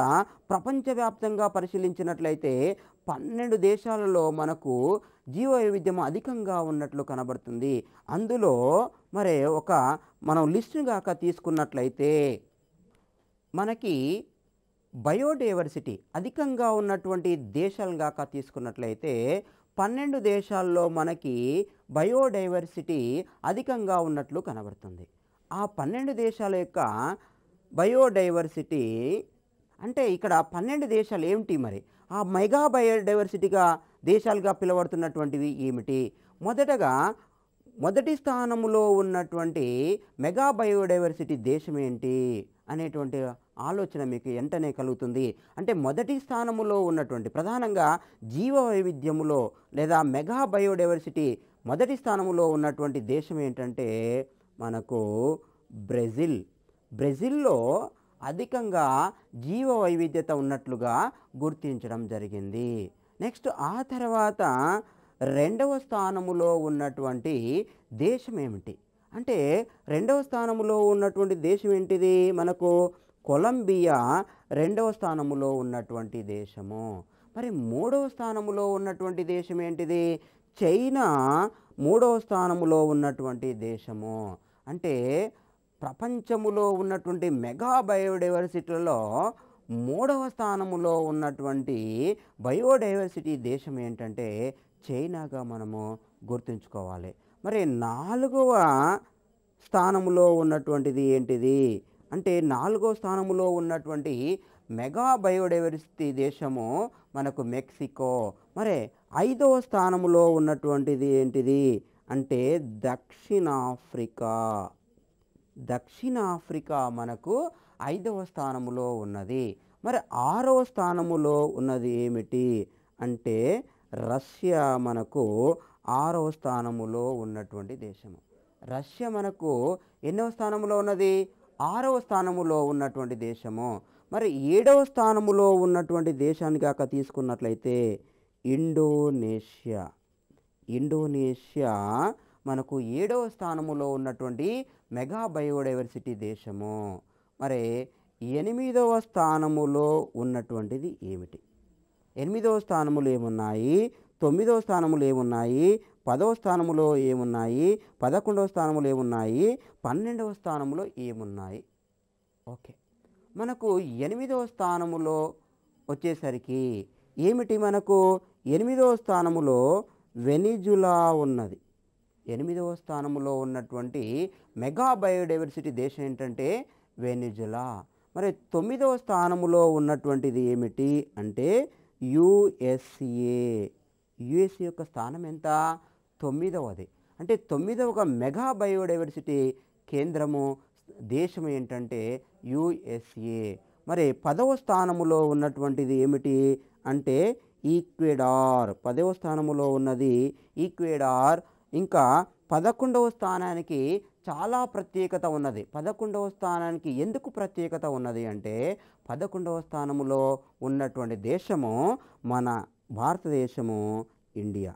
ప్రపంచవ్యాప్తంగా పరిశీలించినట్లయితే 12 దేశాలలో మనకు జీవ వైవిధ్యం అధికంగా ఉన్నట్లు కనబడుతుంది. అందులో మరి మనం లిస్టును గాక తీసుకున్నట్లయితే మనకి బయోడైవర్సిటీ అధికంగా ఉన్నటువంటి దేశాలు గాక తీసుకున్నట్లయితే 12 దేశాల్లో మనకి బయోడైవర్సిటీ అధికంగా ఉన్నట్లు కనబడుతుంది. ఆ 12 దేశాల యొక్క బయోడైవర్సిటీ అంటే ఇక్కడ 12 దేశాలు ఏమిటి మరి? ఆ మెగా బయోడైవర్సిటీగా దేశాలుగా పిలువబడుతున్నటువంటివి ఏమిటి? మొదటి స్థానంలో ఉన్నటువంటి మెగా బయోడైవర్సిటీ దేశం ఏంటి అనేటువంటి ఆలోచన మీకు వెంటనే కలుగుతుంది. అంటే మొదటి స్థానములో ఉన్నటువంటి ప్రధానంగా జీవ వైవిధ్యములో లేదా మెగా బయోడైవర్సిటీ మొదటి స్థానంలో ఉన్నటువంటి దేశం ఏంటంటే మనకు బ్రెజిల్. బ్రెజిల్లో అధికంగా జీవ వైవిధ్యత ఉన్నట్లుగా గుర్తించడం జరిగింది. నెక్స్ట్ ఆ తర్వాత రెండవ స్థానములో ఉన్నటువంటి దేశం ఏమిటి అంటే రెండవ స్థానములో ఉన్నటువంటి దేశం ఏంటిది? మనకు కొలంబియా రెండవ స్థానములో ఉన్నటువంటి దేశము. మరి మూడవ స్థానములో ఉన్నటువంటి దేశం ఏంటిది? చైనా మూడవ స్థానములో ఉన్నటువంటి దేశము. అంటే ప్రపంచములో ఉన్నటువంటి మెగా బయోడైవర్సిటీలో మూడవ స్థానములో ఉన్నటువంటి బయోడైవర్సిటీ దేశం ఏంటంటే చైనాగా మనము గుర్తుంచుకోవాలి. మరి నాలుగవ స్థానములో ఉన్నటువంటిది ఏంటిది అంటే నాలుగవ స్థానములో ఉన్నటువంటి మెగా బయోడైవర్సిటీ దేశము మనకు మెక్సికో. మరి ఐదవ స్థానములో ఉన్నటువంటిది ఏంటిది అంటే దక్షిణాఫ్రికా. దక్షిణాఫ్రికా మనకు ఐదవ స్థానములో ఉన్నది. మరి ఆరవ స్థానములో ఉన్నది ఏమిటి అంటే రష్యా మనకు ఆరవ స్థానములో ఉన్నటువంటి దేశము. రష్యా మనకు ఎన్నవ స్థానములో ఉన్నది? ఆరవ స్థానములో ఉన్నటువంటి దేశము. మరి ఏడవ స్థానములో ఉన్నటువంటి దేశాన్ని కాక తీసుకున్నట్లయితే ఇండోనేషియా. ఇండోనేషియా మనకు ఏడవ స్థానములో ఉన్నటువంటి మెగా బయోడైవర్సిటీ దేశము. మరి ఎనిమిదవ స్థానములో ఉన్నటువంటిది ఏమిటి? ఎనిమిదవ స్థానములు ఏమున్నాయి? తొమ్మిదవ స్థానములు ఏమున్నాయి? 10వ స్థానములో ఏమున్నాయి? 11వ స్థానములు ఏమున్నాయి? 12వ స్థానములో ఏమున్నాయి? ఓకే, మనకు 8వ స్థానములో వచ్చేసరికి ఏమిటి? మనకు 8వ స్థానములో వెనిజులా ఉన్నది. 8వ స్థానములో ఉన్నటువంటి మెగా బయోడైవర్సిటీ దేశం ఏంటంటే వెనిజులా. మరి 9వ స్థానములో ఉన్నటువంటిది ఏమిటి అంటే యుఎస్ఏ. యుఎస్ఏ యొక్క స్థానం ఎంత? 9వది. అంటే 9వ మెగా బయోడైవర్సిటీ కేంద్రము దేశం ఏంటంటే యుఎస్ఏ. మరి 10వ స్థానములో ఉన్నటువంటిది ఏమిటి అంటే ఈక్వెడార్. 10వ స్థానములో ఉన్నది ఈక్వెడార్. ఇంకా 11వ స్థానానికి చాలా ప్రత్యేకత ఉన్నది. 11వ స్థానానికి ఎందుకు ప్రత్యేకత ఉన్నది అంటే 11వ స్థానములో ఉన్నటువంటి దేశము మన భారతదేశము, ఇండియా.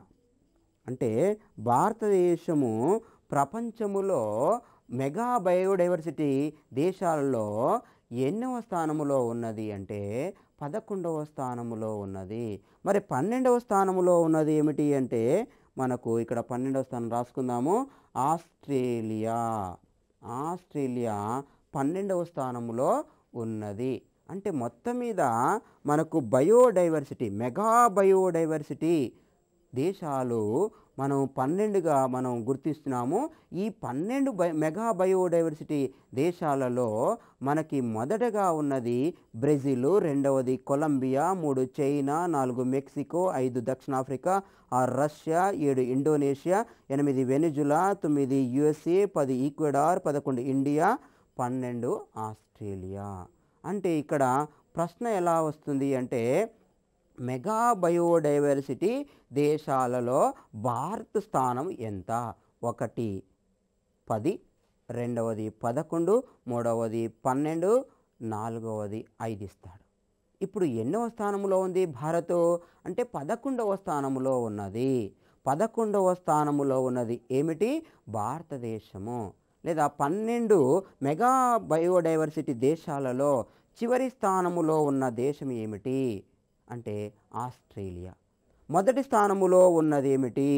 అంటే భారతదేశము ప్రపంచములో మెగా బయోడైవర్సిటీ దేశాలలో ఎన్నవ స్థానములో ఉన్నది అంటే 11వ స్థానములో ఉన్నది. మరి 12వ స్థానములో ఉన్నది ఏమిటి అంటే మనకు ఇక్కడ 12వ స్థానం రాసుకుందాము, ఆస్ట్రేలియా. ఆస్ట్రేలియా 12వ స్థానములో ఉన్నది. అంటే మొత్తం మీద మనకు బయోడైవర్సిటీ, మెగా బయోడైవర్సిటీ దేశాలు మనం 12గా మనం గుర్తిస్తున్నాము. ఈ 12 మెగా బయోడైవర్సిటీ దేశాలలో మనకి మొదటగా ఉన్నది బ్రెజిల్, రెండవది కొలంబియా, 3 చైనా, 4 మెక్సికో, 5 దక్షిణాఫ్రికా, 6 Russia, 7 Indonesia, 8 Venezuela, 9 USA, 10 Ecuador, 11 India, 12 Australia. అంటే ఇక్కడ ప్రశ్న ఎలా వస్తుంది అంటే మెగా బయోడైవర్సిటీ దేశాలలో భారత్ స్థానం ఎంత? 1 10, రెండవది 11, మూడవది 12, నాలుగవది 5 ఇస్తాడు. ఇప్పుడు ఎన్నవ స్థానంలో ఉంది భారత్ అంటే 11వ స్థానంలో ఉన్నది. 11వ స్థానములో ఉన్నది ఏమిటి? భారతదేశము. లేదా 12 మెగా బయోడైవర్సిటీ దేశాలలో చివరి స్థానములో ఉన్న దేశం ఏమిటి అంటే ఆస్ట్రేలియా. మొదటి స్థానములో ఉన్నది ఏమిటి?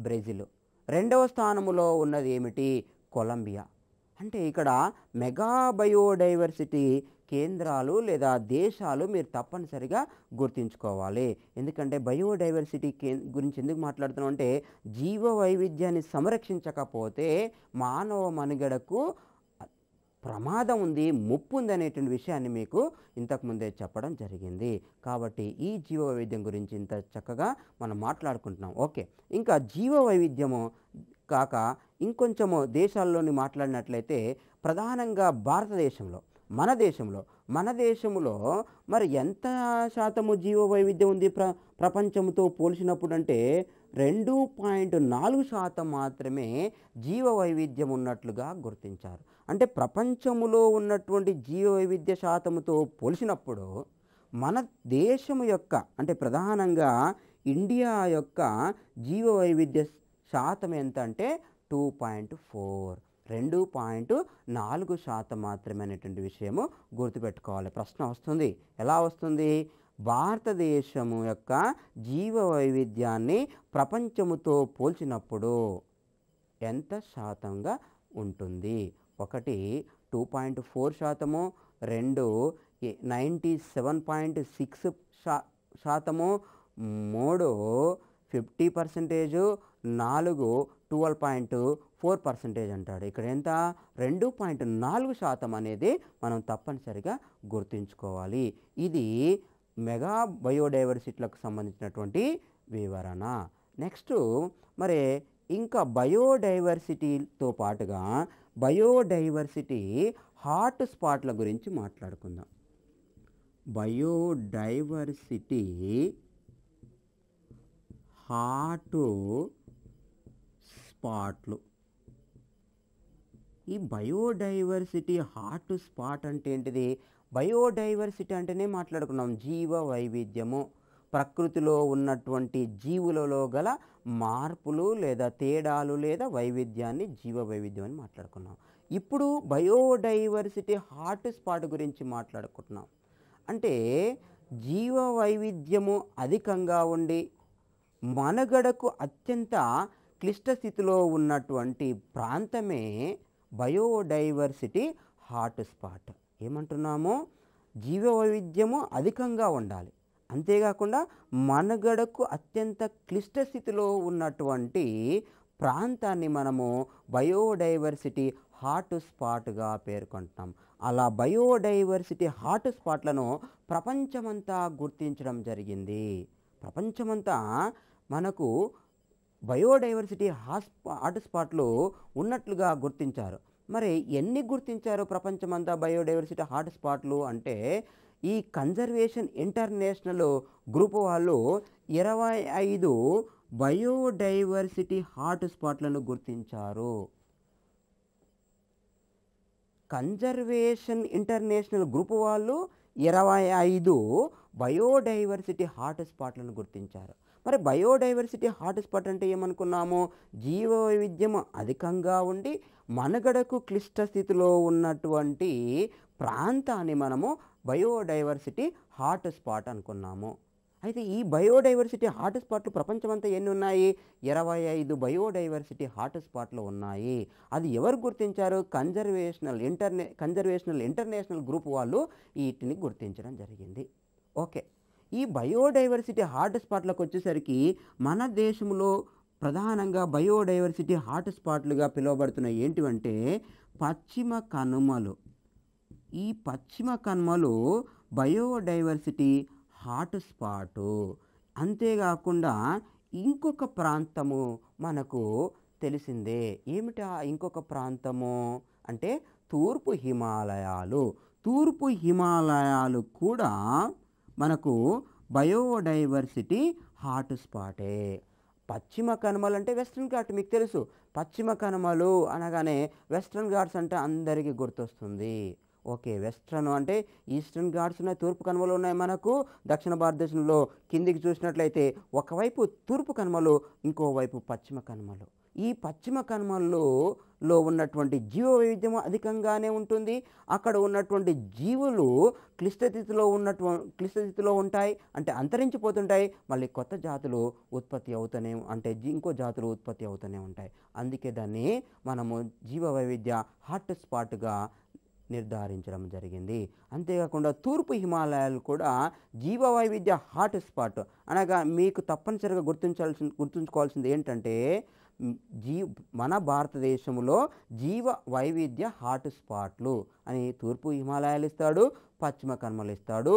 బ్రెజిల్. రెండవ స్థానములో ఉన్నది ఏమిటి? కొలంబియా. అంటే ఇక్కడ మెగా బయోడైవర్సిటీ కేంద్రాలు లేదా దేశాలు మీరు తప్పనిసరిగా గుర్తుంచుకోవాలి. ఎందుకంటే బయోడైవర్సిటీ గురించి ఎందుకు మాట్లాడుతున్నాం అంటే జీవ వైవిధ్యాన్ని సంరక్షించకపోతే మానవ మనుగడకు ప్రమాదం ఉంది, ముప్పు ఉంది అనేటువంటి విషయాన్ని మీకు ఇంతకుముందే చెప్పడం జరిగింది. కాబట్టి ఈ జీవ వైవిధ్యం గురించి ఇంత చక్కగా మనం మాట్లాడుకుంటున్నాం. ఓకే, ఇంకా జీవ వైవిధ్యము కాక ఇంకొంచెము దేశాల్లోని మాట్లాడినట్లయితే ప్రధానంగా భారతదేశంలో మన దేశంలో మరి ఎంత శాతము జీవ వైవిధ్యం ఉంది ప్రపంచంతో పోల్చినప్పుడు అంటే 2.4% మాత్రమే జీవ వైవిధ్యం ఉన్నట్లుగా గుర్తించారు. అంటే ప్రపంచములో ఉన్నటువంటి జీవ వైవిధ్య శాతముతో పోల్చినప్పుడు మన దేశము యొక్క అంటే ప్రధానంగా ఇండియా యొక్క జీవ వైవిధ్య శాతం ఎంత అంటే 2.4, 2.4% మాత్రమే అనేటువంటి విషయము గుర్తుపెట్టుకోవాలి. ప్రశ్న వస్తుంది, ఎలా వస్తుంది? భారతదేశము యొక్క జీవ వైవిధ్యాన్ని ప్రపంచముతో పోల్చినప్పుడు ఎంత శాతంగా ఉంటుంది? 1 2.4%, 2 97.6%, 3 50%, 4 12.4% అంటాడు. ఇక్కడ ఎంత? 2.4% అనేది మనం తప్పనిసరిగా గుర్తుంచుకోవాలి. ఇది మెగా బయోడైవర్సిటీలకు సంబంధించినటువంటి వివరణ. నెక్స్ట్ మరి ఇంకా బయోడైవర్సిటీతో పాటుగా బయోడైవర్సిటీ హాట్ స్పాట్ల గురించి మాట్లాడుకుందాం. బయోడైవర్సిటీ హాట్ స్పాట్లు. ఈ బయోడైవర్సిటీ హాట్ స్పాట్ అంటే ఏంటిది? బయోడైవర్సిటీ అంటేనే మాట్లాడుకున్నాం జీవ వైవిధ్యము, ప్రకృతిలో ఉన్నటువంటి జీవులలో గల మార్పులు లేదా తేడాలు లేదా వైవిధ్యాన్ని జీవ వైవిధ్యం అని మాట్లాడుకున్నాం. ఇప్పుడు బయోడైవర్సిటీ హాట్ స్పాట్ గురించి మాట్లాడుకుంటున్నాం. అంటే జీవ వైవిధ్యము అధికంగా ఉండి మనుగడకు అత్యంత క్లిష్ట స్థితిలో ఉన్నటువంటి ప్రాంతమే బయోడైవర్సిటీ హాట్ స్పాట్. ఏమంటున్నాము? జీవ వైవిధ్యము అధికంగా ఉండాలి, అంతేకాకుండా మనుగడకు అత్యంత క్లిష్ట స్థితిలో ఉన్నటువంటి ప్రాంతాన్ని మనము బయోడైవర్సిటీ హాట్ స్పాట్గా పేర్కొంటున్నాం. అలా బయోడైవర్సిటీ హాట్ స్పాట్లను ప్రపంచమంతా గుర్తించడం జరిగింది. ప్రపంచమంతా మనకు బయోడైవర్సిటీ హాట్స్పాట్లు ఉన్నట్లుగా గుర్తించారు. మరి ఎన్ని గుర్తించారు ప్రపంచమంతా బయోడైవర్సిటీ హాట్స్పాట్లు అంటే, ఈ కన్జర్వేషన్ ఇంటర్నేషనల్ గ్రూప్ వాళ్ళు 25 బయోడైవర్సిటీ హాట్స్పాట్లను గుర్తించారు. కన్జర్వేషన్ ఇంటర్నేషనల్ గ్రూప్ వాళ్ళు 25 బయోడైవర్సిటీ హాట్స్పాట్లను గుర్తించారు. మరి బయోడైవర్సిటీ హాట్స్పాట్ అంటే ఏమనుకున్నాము? జీవ వైవిధ్యం అధికంగా ఉండి మనుగడకు క్లిష్ట స్థితిలో ఉన్నటువంటి ప్రాంతాన్ని మనము బయోడైవర్సిటీ హాట్స్పాట్ అనుకున్నాము. అయితే ఈ బయోడైవర్సిటీ హాట్స్పాట్లు ప్రపంచమంతా ఎన్ని ఉన్నాయి? 25 బయోడైవర్సిటీ హాట్స్పాట్లు ఉన్నాయి. అది ఎవరు గుర్తించారు? కన్జర్వేషనల్ ఇంటర్నేషనల్ గ్రూప్ వాళ్ళు వీటిని గుర్తించడం జరిగింది. ఓకే, ఈ బయోడైవర్సిటీ హాట్స్పాట్లకు వచ్చేసరికి మన దేశంలో ప్రధానంగా బయోడైవర్సిటీ హాట్స్పాట్లుగా పిలువబడుతున్నాయి ఏంటివంటే పశ్చిమ కనుమలు. ఈ పశ్చిమ కనుమలు బయోడైవర్సిటీ హాట్స్పాటు. అంతేకాకుండా ఇంకొక ప్రాంతము మనకు తెలిసిందే. ఏమిటా ఇంకొక ప్రాంతము అంటే తూర్పు హిమాలయాలు. తూర్పు హిమాలయాలు కూడా మనకు బయోడైవర్సిటీ హాట్స్పాటే. పశ్చిమ కనుమలు అంటే వెస్ట్రన్ ఘాట్ మీకు తెలుసు. పశ్చిమ కనుమలు అనగానే వెస్ట్రన్ ఘాట్స్ అంటే అందరికీ గుర్తొస్తుంది. ఓకే, వెస్ట్రన్ అంటే ఈస్టర్న్ ఘాట్స్ ఉన్నాయి, తూర్పు కనుమలు ఉన్నాయి. మనకు దక్షిణ భారతదేశంలో కిందికి చూసినట్లయితే ఒకవైపు తూర్పు కనుమలు, ఇంకోవైపు పశ్చిమ కనుమలు. ఈ పశ్చిమ కనుమల్లో ఉన్నటువంటి జీవ వైవిధ్యం అధికంగానే ఉంటుంది. అక్కడ ఉన్నటువంటి జీవులు క్లిష్టస్థితిలో ఉంటాయి, అంటే అంతరించిపోతుంటాయి. మళ్ళీ కొత్త జాతులు ఉత్పత్తి అవుతూనే అంటే ఇంకో జాతులు ఉత్పత్తి అవుతూనే ఉంటాయి. అందుకే దాన్ని మనము జీవ వైవిధ్య హాట్స్పాట్గా నిర్ధారించడం జరిగింది. అంతేకాకుండా తూర్పు హిమాలయాలు కూడా జీవ వైవిధ్య హాట్స్పాట్ అనగా మీకు తప్పనిసరిగా గుర్తుంచుకోవాల్సింది ఏంటంటే మన భారతదేశంలో జీవ వైవిధ్య హాట్స్పాట్లు అని తూర్పు హిమాలయాలు ఇస్తాడు, పశ్చిమ కనుమలు ఇస్తాడు,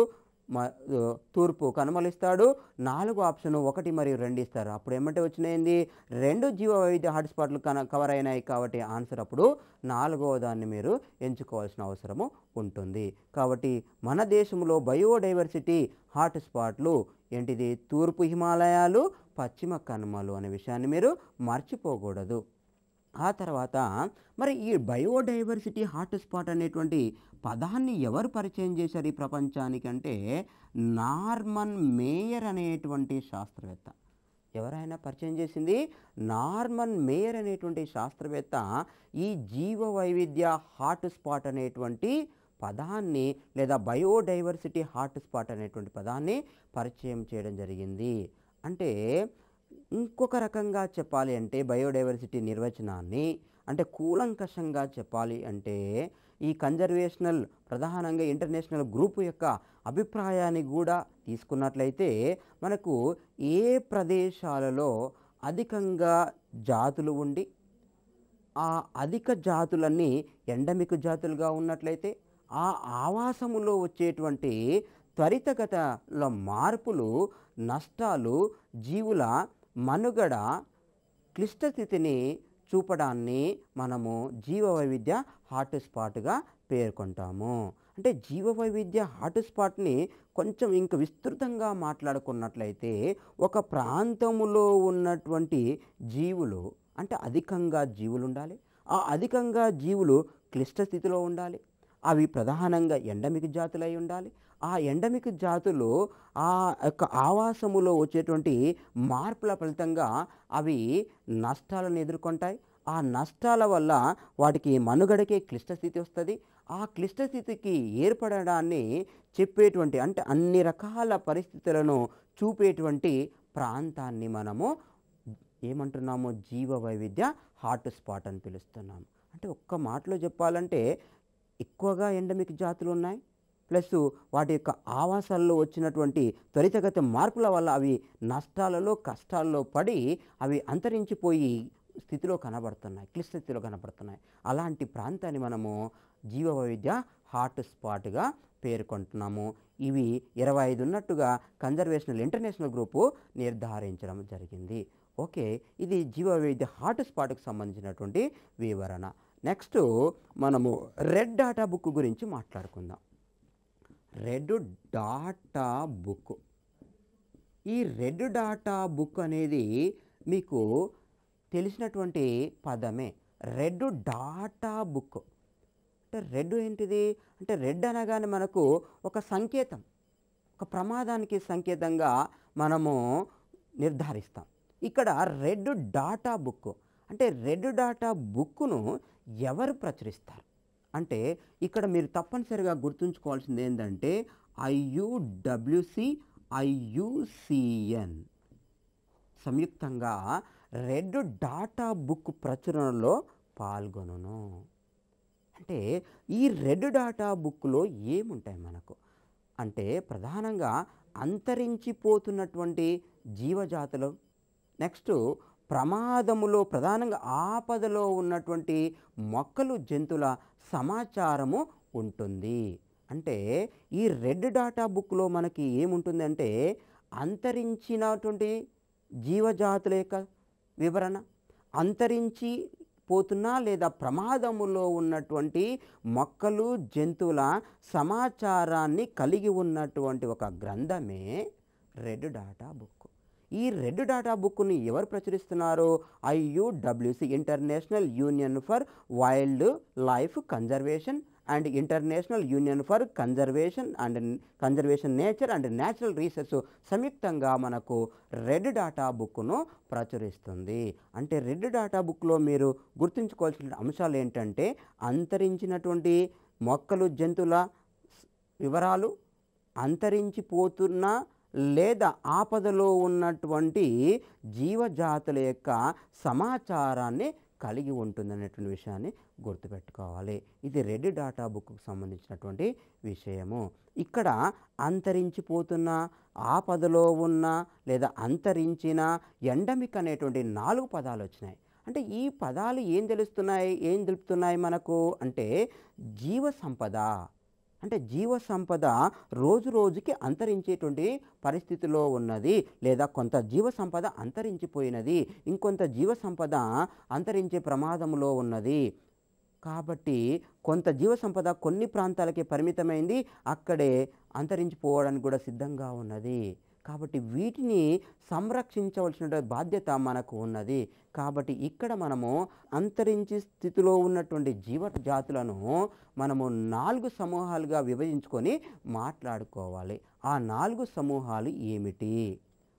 తూర్పు కనుమలు ఇస్తాడు. 4 ఆప్షన్ 1 మరియు 2 ఇస్తారు. అప్పుడు ఏమంటే వచ్చినాయింది 2 జీవ వైవిధ్య హాట్స్పాట్లు కవర్ అయినాయి కాబట్టి ఆన్సర్ అప్పుడు 4వ దాన్ని మీరు ఎంచుకోవాల్సిన అవసరము ఉంటుంది. కాబట్టి మన దేశంలో బయోడైవర్సిటీ హాట్స్పాట్లు ఏంటిది? తూర్పు హిమాలయాలు, పశ్చిమ కనుమలు అనే విషయాన్ని మీరు మర్చిపోకూడదు. ఆ తర్వాత మరి ఈ బయోడైవర్సిటీ హాట్స్పాట్ అనేటువంటి పదాన్ని ఎవరు పరిచయం చేశారు ఈ ప్రపంచానికి అంటే నార్మన్ మేయర్ అనేటువంటి శాస్త్రవేత్త. ఎవరైనా పరిచయం చేసింది నార్మన్ మేయర్ అనేటువంటి శాస్త్రవేత్త ఈ జీవ వైవిధ్య హాట్స్పాట్ అనేటువంటి పదాన్ని లేదా బయోడైవర్సిటీ హాట్స్పాట్ అనేటువంటి పదాన్ని పరిచయం చేయడం జరిగింది. అంటే ఇంకొక రకంగా చెప్పాలి అంటే బయోడైవర్సిటీ నిర్వచనాన్ని అంటే కూలంకషంగా చెప్పాలి అంటే ఈ కన్జర్వేషనల్ ప్రధానంగా ఇంటర్నేషనల్ గ్రూప్ యొక్క అభిప్రాయాన్ని కూడా తీసుకున్నట్లయితే మనకు ఏ ప్రదేశాలలో అధికంగా జాతులు ఉండి ఆ అధిక జాతులన్నీ ఎండమిక్ జాతులుగా ఉన్నట్లయితే ఆ ఆవాసములో వచ్చేటువంటి త్వరితగతిలో మార్పులు, నష్టాలు, జీవుల మనుగడ క్లిష్టస్థితిని చూపడాన్ని మనము జీవ వైవిధ్య హాట్స్పాట్గా పేర్కొంటాము. అంటే జీవ వైవిధ్య హాట్స్పాట్ని కొంచెం ఇంక విస్తృతంగా మాట్లాడుకున్నట్లయితే ఒక ప్రాంతములో ఉన్నటువంటి జీవులు అంటే అధికంగా జీవులు ఉండాలి. ఆ అధికంగా జీవులు క్లిష్ట స్థితిలో ఉండాలి. అవి ప్రధానంగా ఎండమిక్ జాతులై ఉండాలి. ఆ ఎండమిక్ జాతులు ఆ యొక్క ఆవాసములో వచ్చేటువంటి మార్పుల ఫలితంగా అవి నష్టాలను ఎదుర్కొంటాయి. ఆ నష్టాల వల్ల వాటికి మనుగడకే క్లిష్టస్థితి వస్తుంది. ఆ క్లిష్టస్థితికి ఏర్పడడాన్ని చెప్పేటువంటి అంటే అన్ని రకాల పరిస్థితులను చూపేటువంటి ప్రాంతాన్ని మనము ఏమంటున్నాము? జీవ వైవిధ్య హాట్స్పాట్ అని పిలుస్తున్నాము. అంటే ఒక్క మాటలో చెప్పాలంటే ఎక్కువగా ఎండమిక్ జాతులు ఉన్నాయి, ప్లస్ వాటి యొక్క ఆవాసాల్లో వచ్చినటువంటి త్వరితగతి మార్పుల వల్ల అవి నష్టాలలో కష్టాల్లో పడి అవి అంతరించిపోయి స్థితిలో కనబడుతున్నాయి, క్లిష్ట స్థితిలో కనబడుతున్నాయి. అలాంటి ప్రాంతాన్ని మనము జీవ వైవిధ్య హాట్ స్పాట్గా పేర్కొంటున్నాము. ఇవి 25 ఉన్నట్టుగా కన్జర్వేషనల్ ఇంటర్నేషనల్ గ్రూపు నిర్ధారించడం జరిగింది. ఓకే, ఇది జీవ వైవిధ్య హాట్ స్పాట్కి సంబంధించినటువంటి వివరణ. నెక్స్ట్ మనము రెడ్ డాటా బుక్ గురించి మాట్లాడుకుందాం. Red data book. ఈ రెడ్ డాటా బుక్ అనేది మీకు తెలిసినటువంటి పదమే. రెడ్ డాటా బుక్ అంటే రెడ్ ఏంటిది అంటే రెడ్ అనగానే మనకు ఒక సంకేతం, ఒక ప్రమాదానికి సంకేతంగా మనము నిర్ధారిస్తాం. ఇక్కడ రెడ్ డాటా బుక్ అంటే రెడ్ డాటా బుక్ను ఎవరు ప్రచురిస్తారు అంటే ఇక్కడ మీరు తప్పనిసరిగా గుర్తుంచుకోవాల్సింది ఏంటంటే IUWC IUCN సంయుక్తంగా రెడ్ డాటా బుక్ ప్రచురణలో పాల్గొనును. అంటే ఈ రెడ్ డాటా బుక్లో ఏముంటాయి మనకు అంటే ప్రధానంగా అంతరించిపోతున్నటువంటి జీవజాతులు, నెక్స్ట్ ప్రమాదములో ప్రధానంగా ఆపదలో ఉన్నటువంటి మొక్కలు జంతువుల సమాచారము ఉంటుంది. అంటే ఈ రెడ్ డాటా బుక్లో మనకి ఏముంటుందంటే అంతరించినటువంటి జీవజాతుల యొక్క వివరణ, అంతరించి పోతున్నా లేదా ప్రమాదములో ఉన్నటువంటి మొక్కలు జంతువుల సమాచారాన్ని కలిగి ఉన్నటువంటి ఒక గ్రంథమే రెడ్ డాటా బుక్. ఈ రెడ్ డాటా బుక్ని ఎవరు ప్రచురిస్తున్నారు? IUWC international union for wild life conservation and international union for conservation nature and natural research సంయుక్తంగా మనకు రెడ్ డాటా బుక్ను ప్రచురిస్తుంది. అంటే రెడ్ డాటా బుక్లో మీరు గుర్తుంచుకోవాల్సిన అంశాలు ఏంటంటే అంతరించినటువంటి మొక్కలు జంతువుల వివరాలు, అంతరించిపోతున్న లేదా ఆపదలో ఉన్నటువంటి జీవజాతుల యొక్క సమాచారాన్ని కలిగి ఉంటుందనేటువంటి విషయాన్ని గుర్తుపెట్టుకోవాలి. ఇది రెడ్ డాటా బుక్కు సంబంధించినటువంటి విషయము. ఇక్కడ అంతరించిపోతున్న, ఆపదలో ఉన్న లేదా అంతరించిన, ఎండమిక్ అనేటువంటి 4 పదాలు వచ్చినాయి. అంటే ఈ పదాలు ఏం తెలుపుతున్నాయి మనకు అంటే జీవ సంపద. అంటే జీవ సంపద రోజు రోజుకి అంతరించేటువంటి పరిస్థితిలో ఉన్నది, లేదా కొంత జీవ సంపద అంతరించిపోయినది, ఇంకొంత జీవ సంపద అంతరించే ప్రమాదంలో ఉన్నది. కాబట్టి కొంత జీవ సంపద కొన్ని ప్రాంతాలకే పరిమితమైంది, అక్కడే అంతరించిపోవడానికి కూడా సిద్ధంగా ఉన్నది. కాబట్టి వీటిని సంరక్షించవలసిన బాధ్యత మనకు ఉన్నది. కాబట్టి ఇక్కడ మనము అంతరించే స్థితిలో ఉన్నటువంటి జీవజాతులను మనము 4 సమూహాలుగా విభజించుకొని మాట్లాడుకోవాలి. ఆ 4 సమూహాలు ఏమిటి?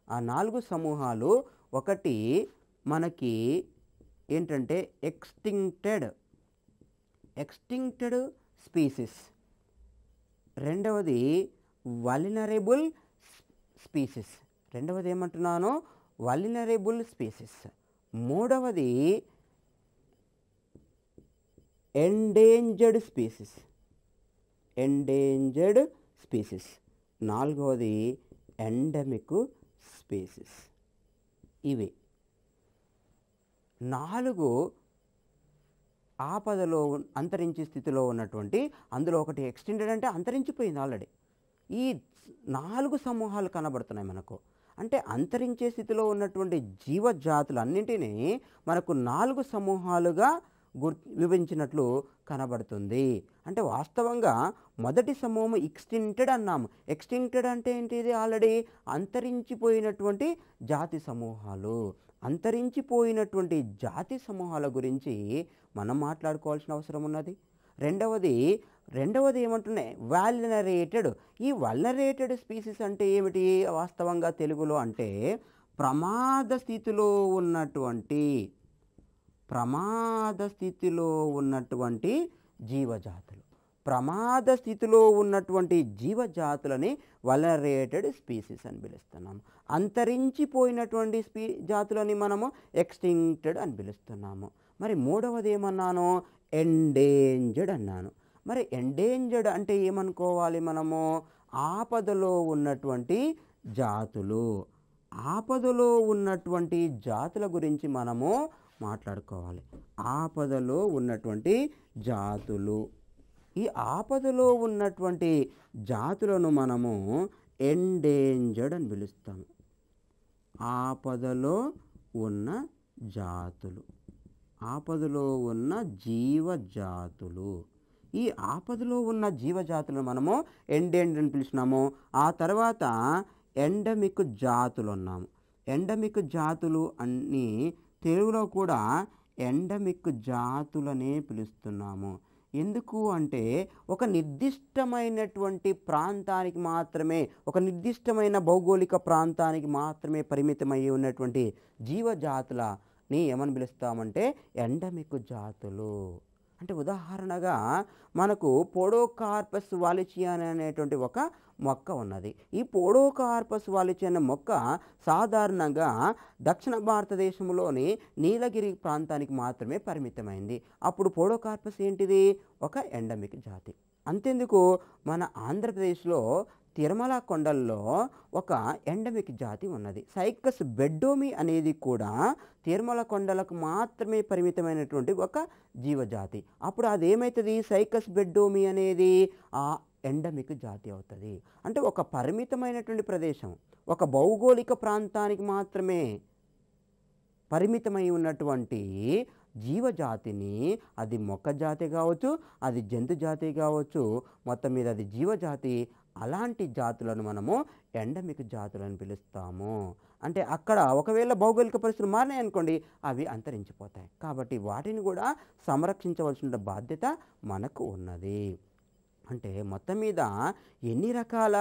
ఆ 4 సమూహాలు ఒకటి మనకి ఏంటంటే ఎక్స్టింక్టెడ్ స్పీసీస్, రెండవది వల్నరబుల్ స్పీసీస్, రెండవది ఏమంటున్నాను వల్నరబుల్ స్పీసీస్, మూడవది ఎండేంజర్డ్ స్పీసీస్, నాలుగవది ఎండమిక్ స్పీసీస్. ఇవి 4 ఆపదలో అంతరించే స్థితిలో ఉన్నటువంటి, అందులో ఒకటి ఎక్స్టెండెడ్ అంటే అంతరించిపోయింది ఆల్రెడీ. ఈ 4 సమూహాలు కనబడుతున్నాయి మనకు. అంటే అంతరించే స్థితిలో ఉన్నటువంటి జీవజాతులన్నింటినీ మనకు 4 సమూహాలుగా విభజించినట్లు కనబడుతుంది. అంటే వాస్తవంగా మొదటి సమూహం ఎక్స్టింక్టెడ్ అన్నాము. ఎక్స్టింక్టెడ్ అంటే ఏంటిది? ఆల్రెడీ అంతరించిపోయినటువంటి జాతి సమూహాలు. అంతరించిపోయినటువంటి జాతి సమూహాల గురించి మనం మాట్లాడుకోవాల్సిన అవసరం ఉన్నది. రెండవది ఏమంటున్నాయి? వల్నరేటెడ్. ఈ వల్నరేటెడ్ స్పీసీస్ అంటే ఏమిటి వాస్తవంగా తెలుగులో అంటే ప్రమాద స్థితిలో ఉన్నటువంటి జీవజాతులు. ప్రమాద స్థితిలో ఉన్నటువంటి జీవజాతులని వల్నరేటెడ్ స్పీసీస్ అని పిలుస్తున్నాము. అంతరించిపోయినటువంటి జాతులని మనము ఎక్స్టింక్టెడ్ అని పిలుస్తున్నాము. మరి మూడవది ఏమన్నాను? ఎండేంజర్డ్ అన్నాను. మరి ఎండేంజర్డ్ అంటే ఏమనుకోవాలి మనము? ఆపదలో ఉన్నటువంటి జాతులు. ఆపదలో ఉన్నటువంటి జాతుల గురించి మనము మాట్లాడుకోవాలి. ఆపదలో ఉన్నటువంటి జాతులు. ఈ ఆపదలో ఉన్నటువంటి జాతులను మనము ఎండేంజర్డ్ అని పిలుస్తాము. ఆపదలో ఉన్న జాతులు, ఆపదలో ఉన్న జీవజాతులు. ఈ ఆపదలో ఉన్న జీవజాతులను మనము ఎండేంజర్డ్ అని పిలిచినాము. ఆ తర్వాత ఎండమిక్ జాతులు అన్నాము. ఎండమిక్ జాతులు అన్నీ తెలుగులో కూడా ఎండమిక్ జాతులనే పిలుస్తున్నాము. ఎందుకు అంటే ఒక నిర్దిష్టమైనటువంటి ప్రాంతానికి మాత్రమే, ఒక నిర్దిష్టమైన భౌగోళిక ప్రాంతానికి మాత్రమే పరిమితమై ఉన్నటువంటి జీవజాతులని ఏమని పిలుస్తామంటే ఎండమిక్ జాతులు. అంటే ఉదాహరణగా మనకు పోడోకార్పస్ వాలిచియానా అనేటువంటి ఒక మొక్క ఉన్నది. ఈ పోడోకార్పస్ వాలిచియానా మొక్క సాధారణంగా దక్షిణ భారతదేశంలోని నీలగిరి ప్రాంతానికి మాత్రమే పరిమితమైంది. అప్పుడు పోడోకార్పస్ ఏంటిది? ఒక ఎండమిక్ జాతి. అంతెందుకు, మన ఆంధ్రప్రదేశ్లో తిరుమల కొండల్లో ఒక ఎండమిక్ జాతి ఉన్నది. సైకస్ బెడ్డోమి అనేది కూడా తిరుమల కొండలకు మాత్రమే పరిమితమైనటువంటి ఒక జీవజాతి. అప్పుడు అదేమవుతుంది? సైకస్ బెడ్డోమి అనేది ఆ ఎండమిక్ జాతి అవుతుంది. అంటే ఒక పరిమితమైనటువంటి ప్రదేశం, ఒక భౌగోళిక ప్రాంతానికి మాత్రమే పరిమితమై ఉన్నటువంటి జీవజాతిని, అది మొక్క జాతి కావచ్చు, అది జంతు జాతి కావచ్చు, మొత్తం మీద అది జీవజాతి, అలాంటి జాతులను మనము ఎండమిక్ జాతులను పిలుస్తాము. అంటే అక్కడ ఒకవేళ భౌగోళిక పరిస్థితులు మారినాయి అనుకోండి, అవి అంతరించిపోతాయి. కాబట్టి వాటిని కూడా సంరక్షించవలసిన బాధ్యత మనకు ఉన్నది. అంటే మొత్తం మీద ఎన్ని రకాల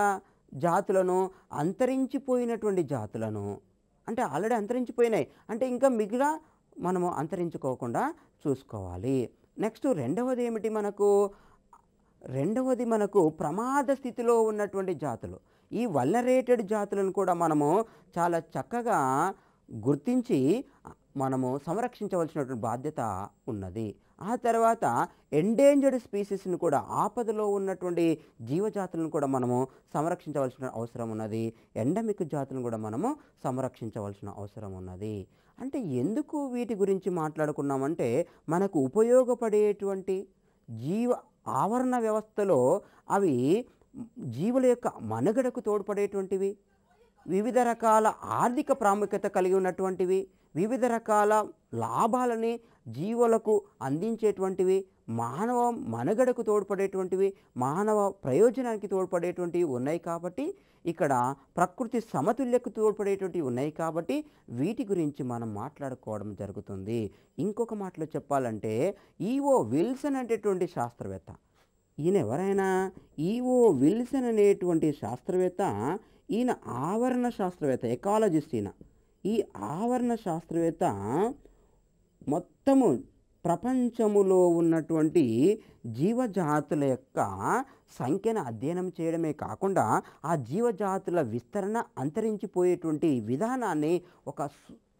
జాతులను, అంతరించిపోయినటువంటి జాతులను, అంటే ఆల్రెడీ అంతరించిపోయినాయి అంటే ఇంకా మిగిలిన మనము అంతరించుకోకుండా చూసుకోవాలి. నెక్స్ట్ రెండవది ఏమిటి మనకు? రెండవది మనకు ప్రమాద స్థితిలో ఉన్నటువంటి జాతులు. ఈ వల్నరేటెడ్ జాతులను కూడా మనము చాలా చక్కగా గుర్తించి మనము సంరక్షించవలసినటువంటి బాధ్యత ఉన్నది. ఆ తర్వాత ఎండేంజర్డ్ స్పీసీస్ని కూడా, ఆపదలో ఉన్నటువంటి జీవజాతులను కూడా మనము సంరక్షించవలసిన అవసరం ఉన్నది. ఎండమిక్ జాతులను కూడా మనము సంరక్షించవలసిన అవసరం ఉన్నది. అంటే ఎందుకు వీటి గురించి మాట్లాడుకున్నామంటే, మనకు ఉపయోగపడేటువంటి జీవ ఆవరణ వ్యవస్థలో అవి జీవుల యొక్క మనుగడకు తోడ్పడేటువంటివి, వివిధ రకాల ఆర్థిక ప్రాముఖ్యత కలిగి ఉన్నటువంటివి, వివిధ రకాల లాభాలని జీవులకు అందించేటువంటివి, మానవ మనుగడకు తోడ్పడేటువంటివి, మానవ ప్రయోజనానికి తోడ్పడేటువంటివి ఉన్నాయి. కాబట్టి ఇక్కడ ప్రకృతి సమతుల్యకు తోడ్పడేటువంటివి ఉన్నాయి. కాబట్టి వీటి గురించి మనం మాట్లాడుకోవడం జరుగుతుంది. ఇంకొక మాటలో చెప్పాలంటే, ఈఓ విల్సన్ అనేటువంటి శాస్త్రవేత్త, ఈయన ఎవరైనా? ఈఓ విల్సన్ అనేటువంటి శాస్త్రవేత్త, ఈయన ఆవరణ శాస్త్రవేత్త, ఎకాలజిస్ట్. ఈ ఆవరణ శాస్త్రవేత్త మొత్తము ప్రపంచములో ఉన్నటువంటి జీవజాతుల యొక్క సంఖ్యను అధ్యయనం చేయడమే కాకుండా, ఆ జీవజాతుల విస్తరణ, అంతరించిపోయేటువంటి విధానాన్ని ఒక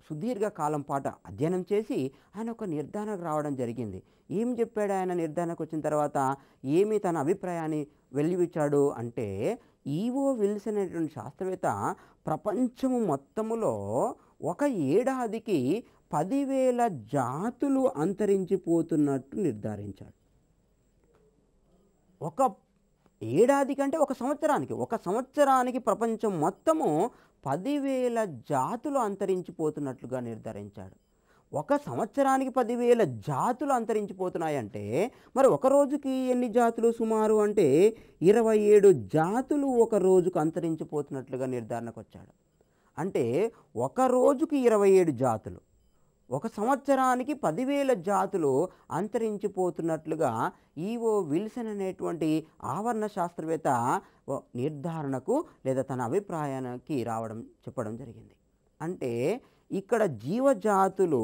సుదీర్ఘ కాలం పాటు అధ్యయనం చేసి ఆయన ఒక నిర్ధారణకు రావడం జరిగింది. ఏం చెప్పాడు ఆయన? నిర్ధారణకు వచ్చిన తర్వాత ఏమి తన అభిప్రాయాన్ని వెలివిచ్చాడు అంటే, ఈఓ విల్సన్ అనేటువంటి శాస్త్రవేత్త ప్రపంచము మొత్తములో ఒక ఏడాదికి 10,000 జాతులు అంతరించిపోతున్నట్టు నిర్ధారించాడు. ఒక ఏడాది కంటే ఒక సంవత్సరానికి ప్రపంచం మొత్తము 10,000 జాతులు అంతరించిపోతున్నట్లుగా నిర్ధారించాడు. ఒక సంవత్సరానికి 10,000 జాతులు అంతరించిపోతున్నాయంటే మరి ఒక రోజుకి ఎన్ని జాతులు సుమారు అంటే 27 జాతులు ఒక రోజుకు అంతరించిపోతున్నట్లుగా నిర్ధారణకు వచ్చాడు. అంటే ఒక రోజుకి 27 జాతులు, ఒక సంవత్సరానికి 10,000 జాతులు అంతరించిపోతున్నట్లుగా ఈఓ విల్సన్ అనేటువంటి ఆవరణ శాస్త్రవేత్త నిర్ధారణకు లేదా తన అభిప్రాయానికి చెప్పడం జరిగింది. అంటే ఇక్కడ జీవజాతులు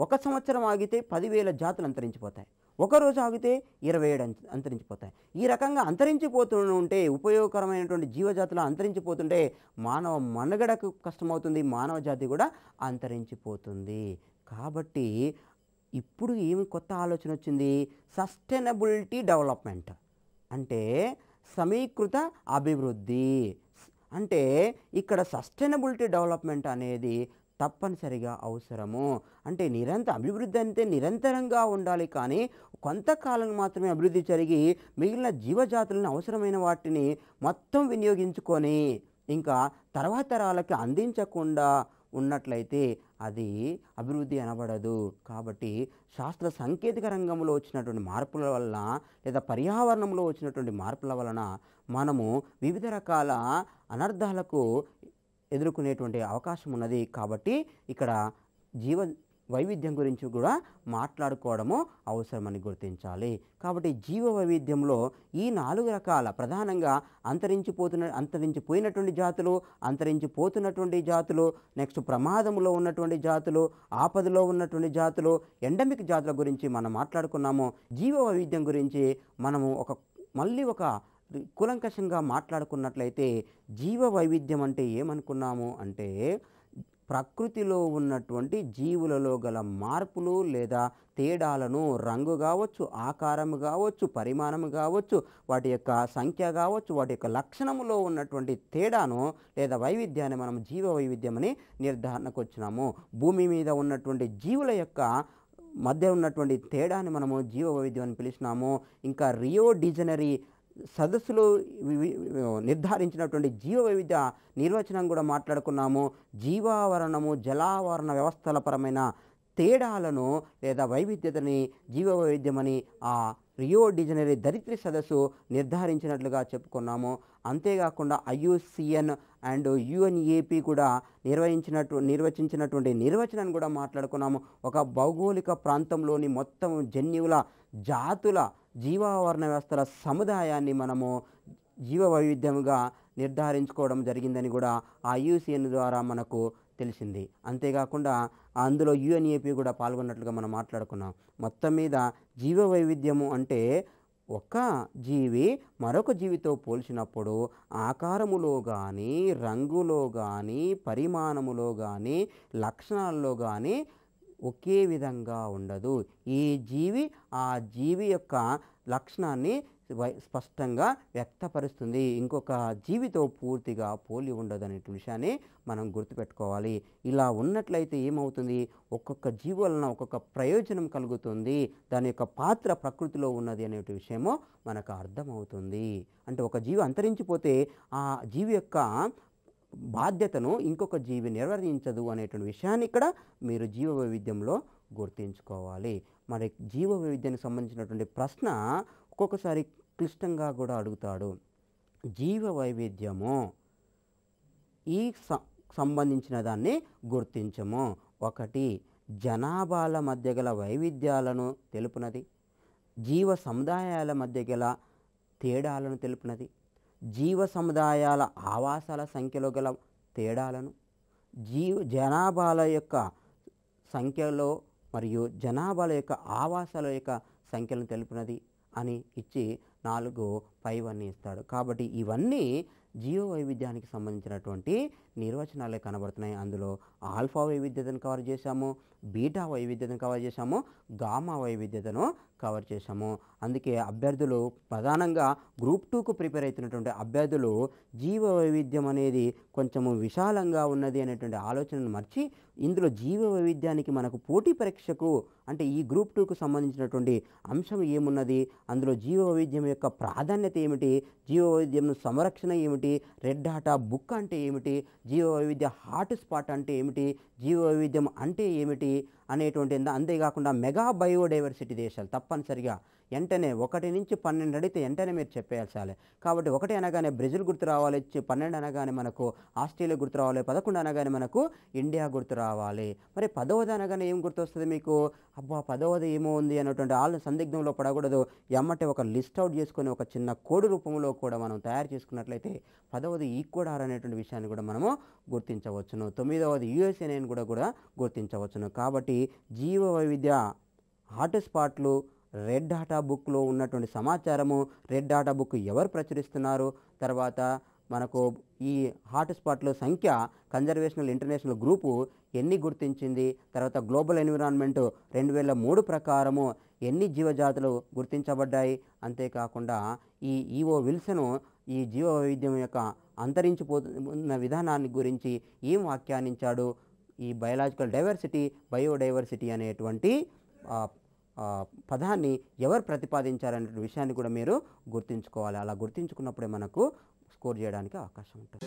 ఒక సంవత్సరం ఆగితే 10,000 జాతులు అంతరించిపోతాయి, ఒకరోజు ఆగితే 27 అంతరించిపోతాయి. ఈ రకంగా అంతరించిపోతుంటే, ఉపయోగకరమైనటువంటి జీవజాతులు అంతరించిపోతుంటే మానవ మనుగడకు కష్టమవుతుంది, మానవ జాతి కూడా అంతరించిపోతుంది. కాబట్టి ఇప్పుడు ఏమి కొత్త ఆలోచన వచ్చింది? సస్టైనబిలిటీ డెవలప్మెంట్ అంటే సమీకృత అభివృద్ధి. అంటే ఇక్కడ సస్టైనబిలిటీ డెవలప్మెంట్ అనేది తప్పనిసరిగా అవసరము. అంటే అభివృద్ధి అంటే నిరంతరంగా ఉండాలి కానీ కొంతకాలం మాత్రమే అభివృద్ధి జరిగి మిగిలిన జీవజాతులను అవసరమైన వాటిని మొత్తం వినియోగించుకొని ఇంకా తర్వాత తరాలకి అందించకుండా ఉన్నట్లయితే అది అభివృద్ధి అనబడదు. కాబట్టి శాస్త్ర సాంకేతిక రంగంలో వచ్చినటువంటి మార్పుల వలన లేదా పర్యావరణంలో వచ్చినటువంటి మార్పుల వలన మనము వివిధ రకాల అనర్థాలకు ఎదుర్కొనేటువంటి అవకాశం ఉన్నది. కాబట్టి ఇక్కడ జీవ వైవిధ్యం గురించి కూడా మాట్లాడుకోవడము అవసరమని గుర్తించాలి. కాబట్టి జీవ వైవిధ్యంలో ఈ 4 రకాల ప్రధానంగా అంతరించిపోయినటువంటి జాతులు, అంతరించిపోతున్నటువంటి జాతులు, నెక్స్ట్ ప్రమాదంలో ఉన్నటువంటి జాతులు, ఆపదలో ఉన్నటువంటి జాతులు, ఎండమిక్ జాతుల గురించి మనం మాట్లాడుకున్నాము. జీవ వైవిధ్యం గురించి మనము మళ్ళీ ఒక కూలంకషంగా మాట్లాడుకున్నట్లయితే జీవ వైవిధ్యం అంటే ఏమనుకున్నాము అంటే ప్రకృతిలో ఉన్నటువంటి జీవులలో గల మార్పులు లేదా తేడాలను రంగు కావచ్చు, ఆకారం కావచ్చు, పరిమాణం కావచ్చు, వాటి యొక్క సంఖ్య కావచ్చు, వాటి యొక్క లక్షణములో ఉన్నటువంటి తేడాను లేదా వైవిధ్యాన్ని మనం జీవ వైవిధ్యం అని నిర్ధారణకు వచ్చినాము. భూమి మీద ఉన్నటువంటి జీవుల యొక్క మధ్య ఉన్నటువంటి తేడాన్ని మనము జీవ వైవిధ్యం అని పిలిచినాము. ఇంకా రియో డిజనరీ సదస్సులో నిర్ధారించినటువంటి జీవ వైవిధ్య నిర్వచనం కూడా మాట్లాడుకున్నాము. జీవావరణము, జలావరణ వ్యవస్థల పరమైన తేడాలను లేదా వైవిధ్యతని జీవ వైవిధ్యమని ఆ రియో డిజనరీ ధరిత్రి సదస్సు నిర్ధారించినట్లుగా చెప్పుకున్నాము. అంతేకాకుండా IUCN అండ్ UNEP కూడా నిర్వచించినటువంటి నిర్వచనాన్ని కూడా మాట్లాడుకున్నాము. ఒక భౌగోళిక ప్రాంతంలోని మొత్తం జన్యువుల జాతుల జీవావరణ వ్యవస్థల సముదాయాన్ని మనము జీవ వైవిధ్యంగా నిర్ధారించుకోవడం జరిగిందని కూడా ఆ IUCN ద్వారా మనకు తెలిసింది. అంతేకాకుండా అందులో UNEP కూడా పాల్గొన్నట్లుగా మనం మాట్లాడుకున్నాం. మొత్తం మీద జీవ వైవిధ్యము అంటే ఒక జీవి మరొక జీవితో పోల్చినప్పుడు ఆకారములో కానీ, రంగులో కానీ, పరిమాణములో కానీ, లక్షణాల్లో కానీ ఒకే విధంగా ఉండదు. ఈ జీవి ఆ జీవి యొక్క లక్షణాన్ని స్పష్టంగా వ్యక్తపరుస్తుంది. ఇంకొక జీవితో పూర్తిగా పోలి ఉండదు అనే విషయాన్ని మనం గుర్తుపెట్టుకోవాలి. ఇలా ఉన్నట్లయితే ఏమవుతుంది, ఒక్కొక్క జీవి వలన ఒక్కొక్క ప్రయోజనం కలుగుతుంది, దాని యొక్క పాత్ర ప్రకృతిలో ఉన్నది అనే విషయము మనకు అర్థమవుతుంది. అంటే ఒక జీవి అంతరించిపోతే ఆ జీవి యొక్క బాధ్యతను ఇంకొక జీవి నిర్వర్తించదు అనేటువంటి విషయాన్ని ఇక్కడ మీరు జీవ వైవిధ్యంలో గుర్తుంచుకోవాలి. మరి జీవ వైవిధ్యానికి సంబంధించినటువంటి ప్రశ్న ఒక్కొక్కసారి క్లిష్టంగా కూడా అడుగుతాడు. జీవ వైవిధ్యము ఈ సంబంధించిన దాన్ని గుర్తించము. 1 జనాభాల మధ్య గల వైవిధ్యాలను తెలుపునది, జీవ సముదాయాల మధ్య గల తేడాలను తెలుపునది, జీవ సముదాయాల ఆవాసాల సంఖ్యలో గల తేడాలను, జనాభాల యొక్క సంఖ్యలో మరియు జనాభాల యొక్క ఆవాసాల యొక్క సంఖ్యలను తెలుపునది అని ఇచ్చి 4 పైవన్నీ ఇస్తాడు. కాబట్టి ఇవన్నీ జీవ వైవిధ్యానికి సంబంధించినటువంటి నిర్వచనాలే కనబడుతున్నాయి. అందులో ఆల్ఫా వైవిధ్యతను కవర్ చేశాము, బీటా వైవిధ్యతను కవర్ చేశాము, గామా వైవిధ్యతను కవర్ చేశాము. అందుకే అభ్యర్థులు ప్రధానంగా గ్రూప్ 2కు ప్రిపేర్ అవుతున్నటువంటి అభ్యర్థులు జీవ వైవిధ్యం అనేది కొంచెము విశాలంగా ఉన్నది అనేటువంటి ఆలోచనను మర్చి ఇందులో జీవ వైవిధ్యానికి మనకు పోటీ పరీక్షకు అంటే ఈ గ్రూప్ 2కు సంబంధించినటువంటి అంశం ఏమున్నది, అందులో జీవ వైవిధ్యం యొక్క ప్రాధాన్యత ఏమిటి, జీవ వైవిధ్యం సంరక్షణ ఏమిటి, రెడ్ డాటా బుక్ అంటే ఏమిటి, జీవ వైవిధ్య హాట్ స్పాట్ అంటే ఏమిటి, జీవ వైవిధ్యం అంటే ఏమిటి అనేటువంటి అంతేకాకుండా మెగా బయోడైవర్సిటీ దేశాలు తప్పనిసరిగా వెంటనే 1 నుంచి 12 అడిగితే వెంటనే మీరు చెప్పేయాల్సాలి. కాబట్టి 1 అనగానే బ్రెజిల్ గుర్తు రావాలి, 12 అనగానే మనకు ఆస్ట్రేలియా గుర్తు రావాలి, 11 అనగానే మనకు ఇండియా గుర్తు రావాలి. మరి 10వది అనగానే ఏం గుర్తు వస్తుంది మీకు? అబ్బా 10వది ఏమో ఉంది అనేటువంటి సందిగ్ధంలో పడకూడదు. ఎమ్మటే ఒక లిస్ట్ అవుట్ చేసుకొని ఒక చిన్న కోడ్ రూపంలో కూడా మనం తయారు చేసుకున్నట్లయితే 10వది ఈక్వడార్ అనేటువంటి విషయాన్ని కూడా మనము గుర్తించవచ్చును. 9వది USA అని కూడా గుర్తించవచ్చును. కాబట్టి జీవ వైవిధ్య హాట్ స్పాట్లు, రెడ్ డాటా బుక్లో ఉన్నటువంటి సమాచారము, రెడ్ డాటా బుక్ ఎవరు ప్రచురిస్తున్నారు, తర్వాత మనకు ఈ హాట్ స్పాట్ల సంఖ్య కన్జర్వేషనల్ ఇంటర్నేషనల్ గ్రూపు ఎన్ని గుర్తించింది, తర్వాత గ్లోబల్ ఎన్విరాన్మెంట్ 2003 ప్రకారము ఎన్ని జీవజాతులు గుర్తించబడ్డాయి, అంతేకాకుండా ఈ ఈఓ విల్సను ఈ జీవ వైవిధ్యం యొక్క అంతరించిపోతున్న విధానాన్ని గురించి ఏం వ్యాఖ్యానించాడు, ఈ బయోలాజికల్ డైవర్సిటీ, బయోడైవర్సిటీ అనేటువంటి పదాన్ని ఎవరు ప్రతిపాదించారనే విషయాన్ని కూడా మీరు గుర్తుంచుకోవాలి. అలా గుర్తుంచుకున్నప్పుడే మనకు స్కోర్ చేయడానికి అవకాశం ఉంటుంది.